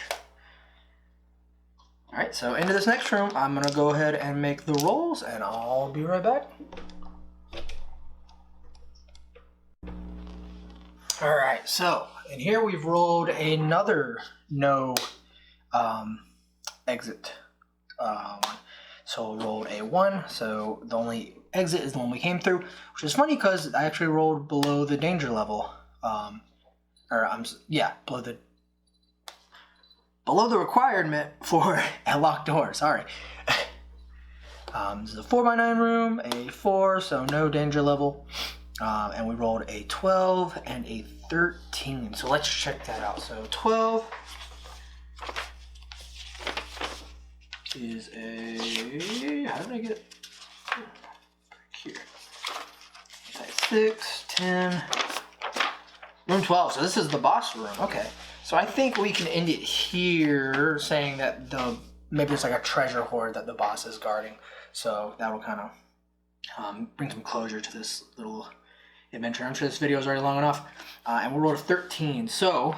Alright, so into this next room, I'm going to go ahead and make the rolls, and I'll be right back. Alright, so in here we've rolled another no exit. So we rolled a 1, so the only exit is the one we came through, which is funny because I actually rolled below the danger level. Below the requirement for a locked door, sorry. This is a 4x9 room, a 4, so no danger level. And we rolled a 12 and a 13. So let's check that out. So 12 is a... How did I get it? Here. 6, 10. Room 12. So this is the boss room. Okay. So I think we can end it here, saying that maybe it's like a treasure hoard that the boss is guarding. So that'll kind of bring some closure to this little adventure. I'm sure this video is already long enough. And we rolled a 13. So,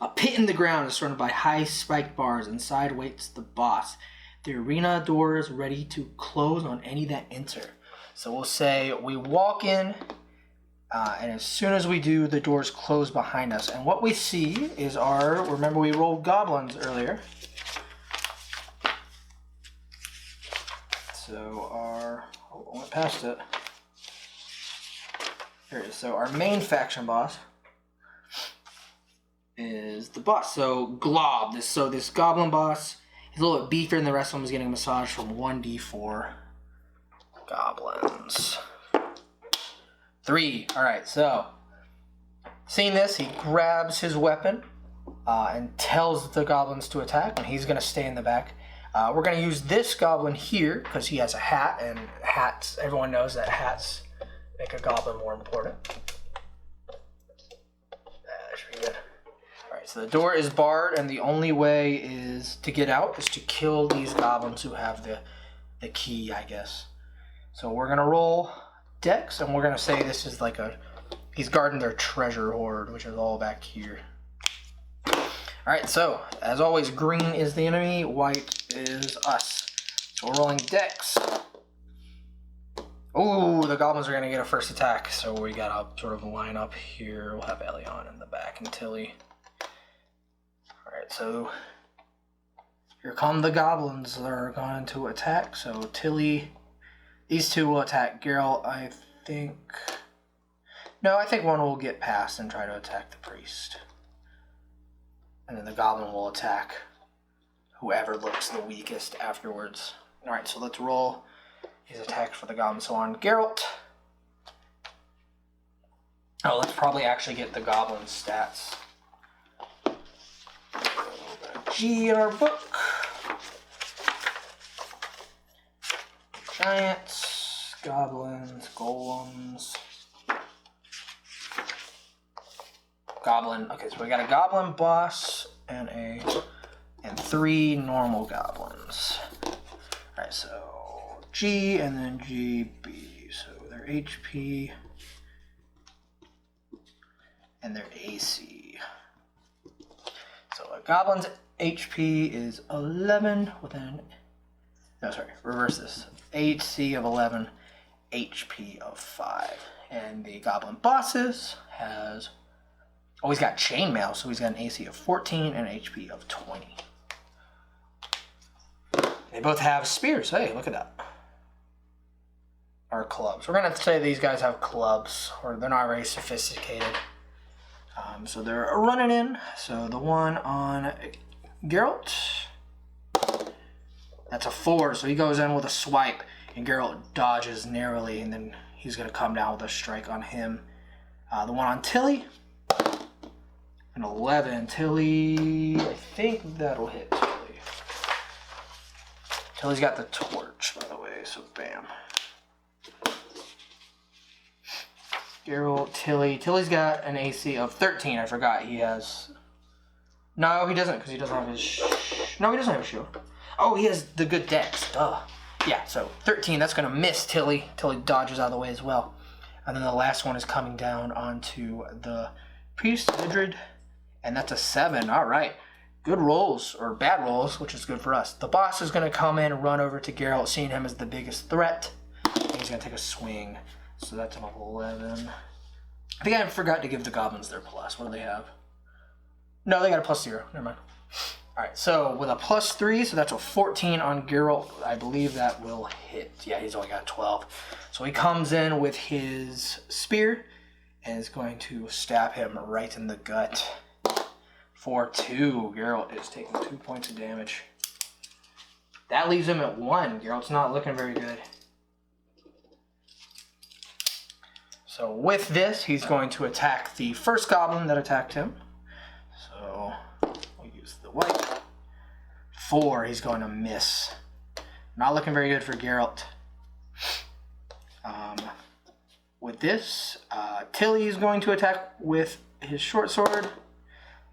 a pit in the ground is surrounded by high spiked bars. Inside waits the boss. The arena door is ready to close on any that enter. So we'll say we walk in, and as soon as we do, the doors close behind us. And what we see is remember we rolled goblins earlier. So I went past it. There it is. So our main faction boss is the boss. So Glob. This goblin boss, he's a little bit beefier than the rest of them. He's getting a massage from 1d4 goblins. 3. Alright, so seeing this, he grabs his weapon and tells the goblins to attack, and he's going to stay in the back. We're going to use this goblin here because he has a hat, and hats, everyone knows that hats make a goblin more important. so the door is barred, and the only way is to get out is to kill these goblins who have the key, I guess. So we're gonna roll Dex, and we're gonna say this is like he's guarding their treasure hoard, which is all back here. All right, so as always, green is the enemy, white is us. So we're rolling Dex. Ooh, the goblins are gonna get a first attack, so we gotta sort of line up here. We'll have Elion in the back and Tilly. All right, so here come the goblins that are going to attack. So Tilly, these two will attack Geralt, I think. No, I think one will get past and try to attack the priest. And then the goblin will attack whoever looks the weakest afterwards. All right, so let's roll his attacks for the goblin. So on Geralt. Oh, let's probably actually get the goblin stats. G in our book. Giants, goblins, golems. Goblin. Okay, so we got a goblin boss and 3 normal goblins. Alright, so G and then GB. So their HP and their AC. So a goblin's HP is 11 with an... No, sorry, reverse this. AC of 11, HP of 5. And the goblin bosses has... Oh, he's got chainmail, so he's got an AC of 14 and an HP of 20. They both have spears. Hey, look at that. Or clubs. We're going to have to say these guys have clubs, or they're not very sophisticated. So they're running in. So the one on Geralt, that's a 4, so he goes in with a swipe, and Geralt dodges narrowly, and then he's going to come down with a strike on him. The one on Tilly, an 11. Tilly, I think that'll hit Tilly. Tilly's got the torch, by the way, so bam. Geralt, Tilly. Tilly's got an AC of 13. I forgot he has... No, he doesn't, because he doesn't have his... No, he doesn't have a shield. Oh, he has the good dex. Duh. Yeah, so 13, that's going to miss Tilly. Tilly dodges out of the way as well. And then the last one is coming down onto the priest, Idrid. And that's a 7. All right. Good rolls, or bad rolls, which is good for us. The boss is going to come in and run over to Geralt, seeing him as the biggest threat. And he's going to take a swing. So that's an 11. I think I forgot to give the goblins their plus. What do they have? No, they got a +0. Never mind. All right, so with a +3, so that's a 14 on Geralt. I believe that will hit. Yeah, he's only got 12. So he comes in with his spear and is going to stab him right in the gut for 2. Geralt is taking 2 points of damage. That leaves him at 1. Geralt's not looking very good. So with this, he's going to attack the first goblin that attacked him. So we'll use the white. 4, he's going to miss. Not looking very good for Geralt. With this, Tilly is going to attack with his short sword.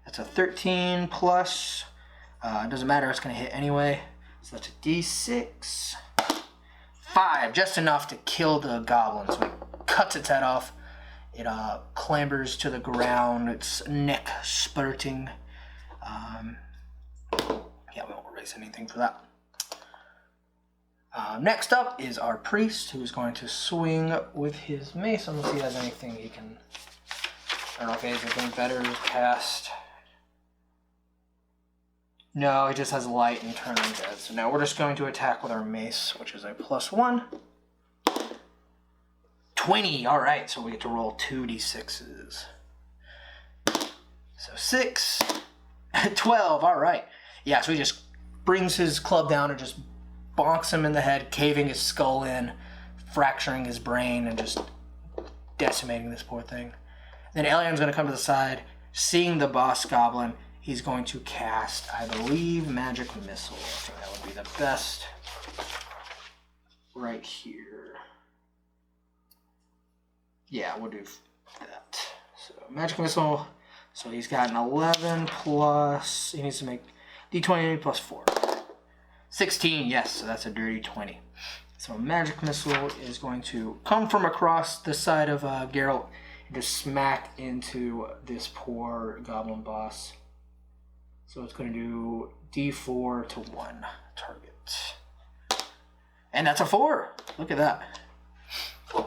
That's a 13 plus. Doesn't matter, it's going to hit anyway. So that's a D6. 5, just enough to kill the goblin. So it cuts its head off. It clambers to the ground, its neck spurting. Yeah, we won't erase anything for that. Next up is our priest, who is going to swing with his mace unless he has anything he can... I don't know if he has anything better to cast. No, he just has light and turn undead. So now we're just going to attack with our mace, which is a +1. 20, alright, so we get to roll 2d6s. So 6, 12, alright. Yeah, so he just brings his club down and just bonks him in the head, caving his skull in, fracturing his brain, and just decimating this poor thing. Then Elion's going to come to the side, seeing the boss goblin. He's going to cast, I believe, Magic Missile. I think that would be the best. Right here. Yeah, we'll do that. So, Magic Missile, So he's got an 11 plus, he needs to make d20 plus 4. 16, yes, so that's a dirty 20. So a magic missile is going to come from across the side of Geralt and just smack into this poor goblin boss. So it's going to do d4 to 1 target. And that's a 4. Look at that.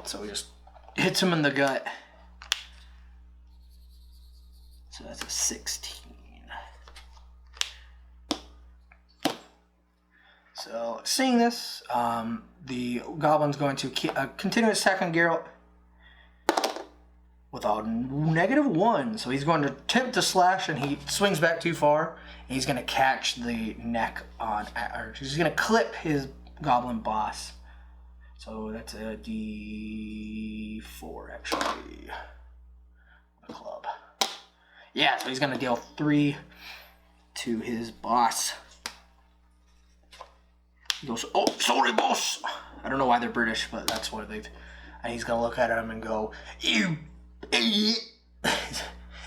So he just hits him in the gut. So that's a 16. So seeing this, the goblin's going to continue his attack on Geralt with a -1. So he's going to attempt to slash, and he swings back too far. And he's going to catch the neck on, or he's going to clip his goblin boss. So that's a d4 actually. The club. Yeah, so he's going to deal 3 to his boss. He goes, "Oh, sorry, boss." I don't know why they're British, but that's what they've... And he's going to look at him and go, "You idiot.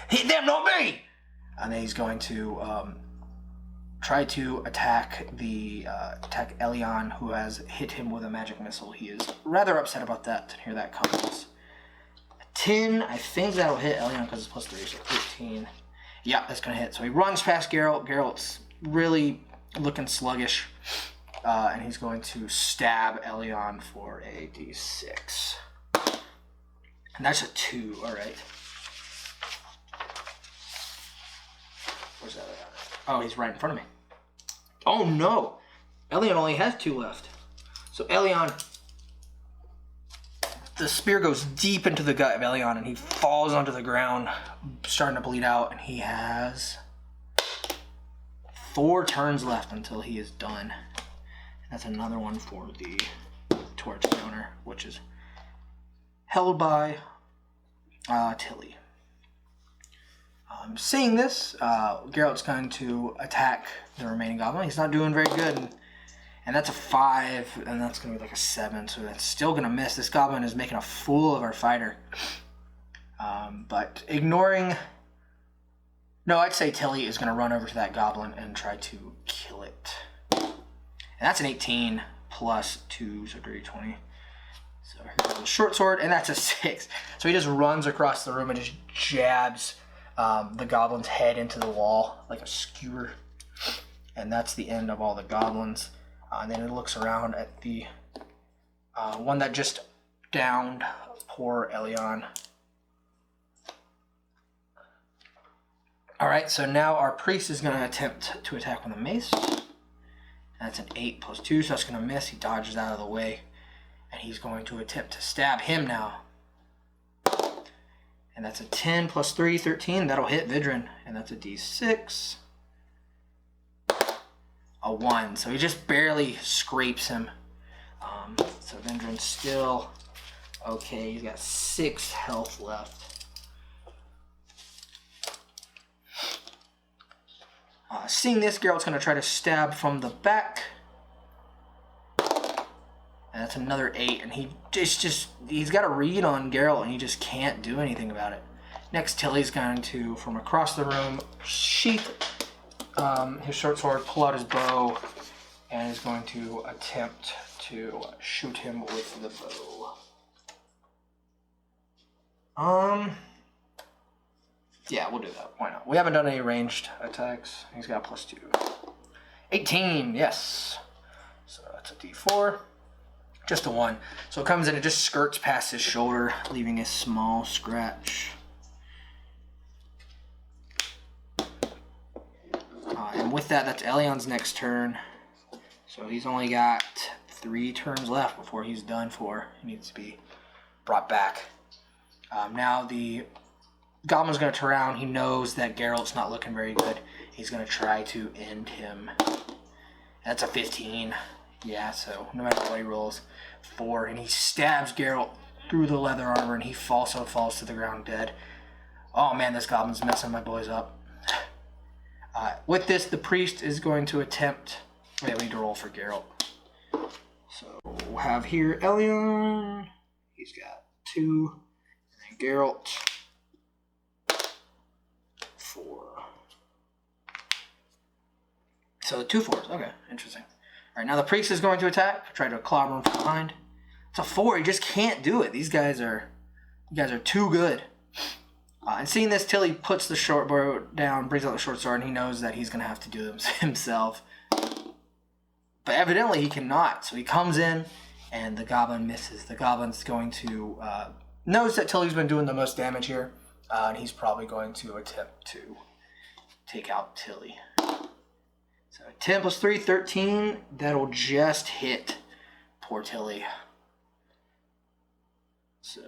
Hit them, not me." And then he's going to try to attack Elion, who has hit him with a magic missile. He is rather upset about that, and here that comes. 10, I think that'll hit Elion because it's plus 3, so 13. Yeah, that's going to hit. So he runs past Geralt. Geralt's really looking sluggish. And he's going to stab Elion for a d6. And that's a 2, alright. Where's that at? Oh, he's right in front of me. Oh no! Elion only has 2 left. So Elion... The spear goes deep into the gut of Elion, and he falls onto the ground, starting to bleed out, and he has 4 turns left until he is done. And that's another one for the torch counter, which is held by Tilly. Seeing this, Geralt's going to attack the remaining goblin. He's not doing very good, and that's a 5, and that's going to be like a 7, so that's still going to miss. This goblin is making a fool of our fighter. But ignoring... No, I'd say Tilly is going to run over to that goblin and try to kill it. And that's an 18 plus 2, so dirty 20. So here's a short sword, and that's a 6. So he just runs across the room and just jabs the goblin's head into the wall like a skewer. And that's the end of all the goblins. And then it looks around at the one that just downed poor Elion. Alright, so now our priest is going to attempt to attack with a mace. That's an 8 plus 2, so that's going to miss. He dodges out of the way. And he's going to attempt to stab him now. And that's a 10 plus 3, 13. That'll hit Vidrin. And that's a d6. A 1. So he just barely scrapes him. So Vidrin's still okay. He's got 6 health left. Seeing this, Geralt's going to try to stab from the back. And that's another 8. And he's got a read on Geralt, and he just can't do anything about it. Next, Tilly's going to, from across the room, sheath his short sword, pull out his bow, and is going to attempt to shoot him with the bow. Yeah, we'll do that. Why not? We haven't done any ranged attacks. He's got plus 2. 18, yes. So that's a d4. Just a 1. So it comes in and just skirts past his shoulder, leaving a small scratch. And with that, that's Elion's next turn. So he's only got 3 turns left before he's done for. He needs to be brought back. Now the Goblin's going to turn around. He knows that Geralt's not looking very good. He's going to try to end him. That's a 15. Yeah, so no matter what he rolls, 4. And he stabs Geralt through the leather armor, and he also falls to the ground dead. Oh man, this Goblin's messing my boys up. With this, the priest is going to attempt... Wait, we need to roll for Geralt. So we'll have here Elion. He's got 2. And then Geralt. 4. So 2 4s. Okay, interesting. All right, now the priest is going to attack. Try to clobber him from behind. It's a 4. He just can't do it. These guys are too good. And seeing this, Tilly puts the short bow down, brings out the short sword, and he knows that he's going to have to do them himself. But evidently he cannot. So he comes in, and the goblin misses. The goblin's going to knows that Tilly's been doing the most damage here, and he's probably going to attempt to take out Tilly. So 10 plus 3, 13. That'll just hit poor Tilly. So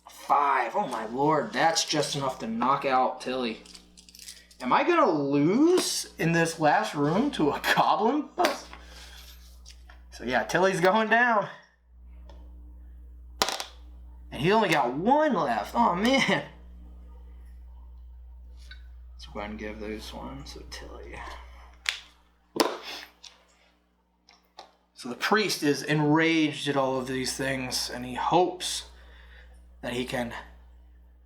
5. Oh my lord, that's just enough to knock out Tilly. Am I gonna lose in this last room to a goblin? So yeah, Tilly's going down. And he only got 1 left. Oh man. Let's go ahead and give those ones to Tilly. So the priest is enraged at all of these things, and he hopes that he can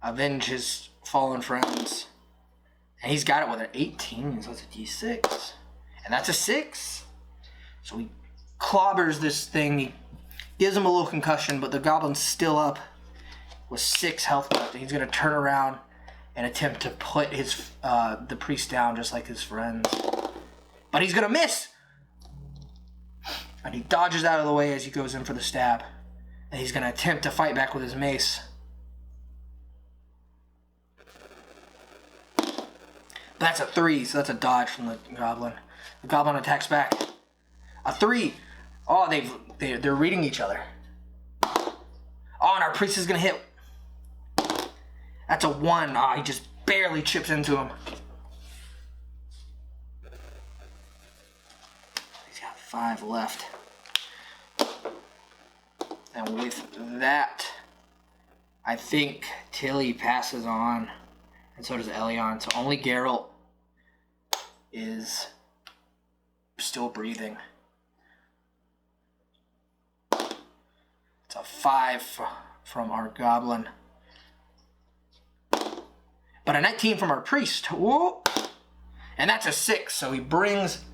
avenge his fallen friends. And he's got it with an 18, so that's a d6. And that's a 6. So he clobbers this thing. He gives him a little concussion, but the goblin's still up with 6 health left. And he's going to turn around and attempt to put his the priest down just like his friends. But he's going to miss! And he dodges out of the way as he goes in for the stab. And he's going to attempt to fight back with his mace. But that's a 3, so that's a dodge from the goblin. The goblin attacks back. A 3. Oh, they're reading each other. Oh, and our priest is going to hit. That's a 1. Oh, he just barely chips into him. He's got 5 left. And with that, I think Tilly passes on, and so does Elion. So only Geralt is still breathing. It's a 5 from our goblin. But a 19 from our priest. Whoa! And that's a 6. So he brings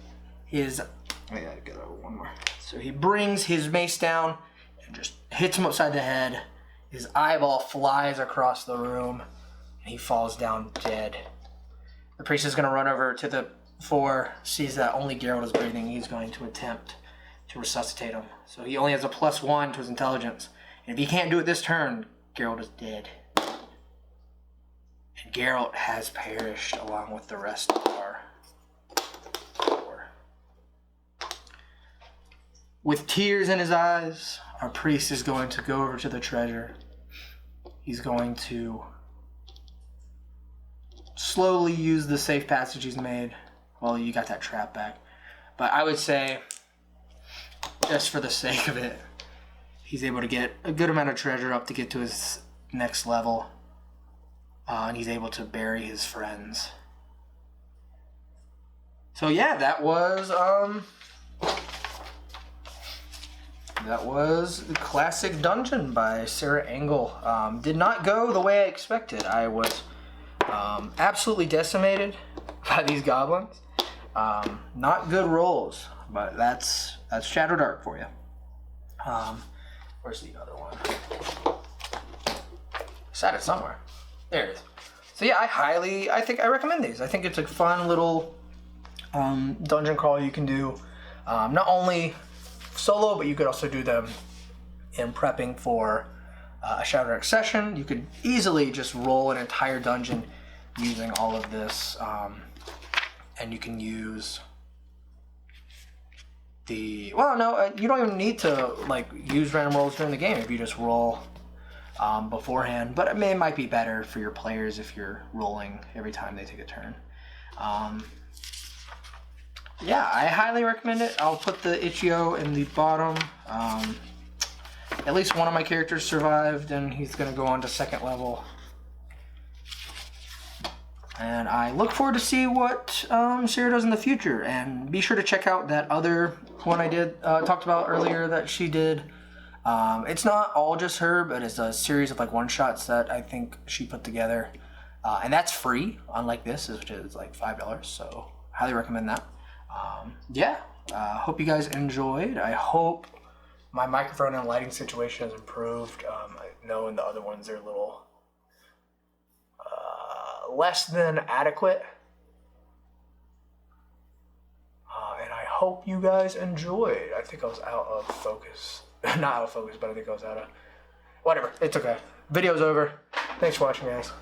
his... I gotta get one more. So he brings his mace down and just hits him upside the head. His eyeball flies across the room, and he falls down dead. The priest is going to run over to the 4, sees that only Geralt is breathing. He's going to attempt to resuscitate him. So he only has a +1 to his intelligence. And if he can't do it this turn, Geralt is dead. And Geralt has perished along with the rest of our 4. With tears in his eyes, our priest is going to go over to the treasure. He's going to slowly use the safe passage he's made. Well, you got that trap back. But I would say, just for the sake of it, he's able to get a good amount of treasure up to get to his next level. And he's able to bury his friends. So yeah, that was the classic dungeon by Sarah Angell. Did not go the way I expected. I was absolutely decimated by these goblins. Not good rolls, but that's Shadowdark for you. Where's the other one? It's at it somewhere. There it is. So yeah, I recommend these. I think it's a fun little dungeon crawl you can do. Not only solo, but you could also do them in prepping for a Shadowdark session. You could easily just roll an entire dungeon using all of this, and you can use you don't even need to use random rolls during the game if you just roll beforehand. But it might be better for your players if you're rolling every time they take a turn. Yeah, I highly recommend it. I'll put the itch.io in the bottom. At least one of my characters survived, and he's going to go on to 2nd level. And I look forward to see what Sarah does in the future. And be sure to check out that other one I talked about earlier that she did. It's not all just her, but it's a series of one-shots that I think she put together. And that's free, unlike this, which is like $5. So highly recommend that. Hope you guys enjoyed. I hope my microphone and lighting situation has improved. I know in the other ones they're a little less than adequate. And I hope you guys enjoyed. I think I was out of focus. Not out of focus, but I think I was out of... Whatever. It's okay. Video's over. Thanks for watching, guys.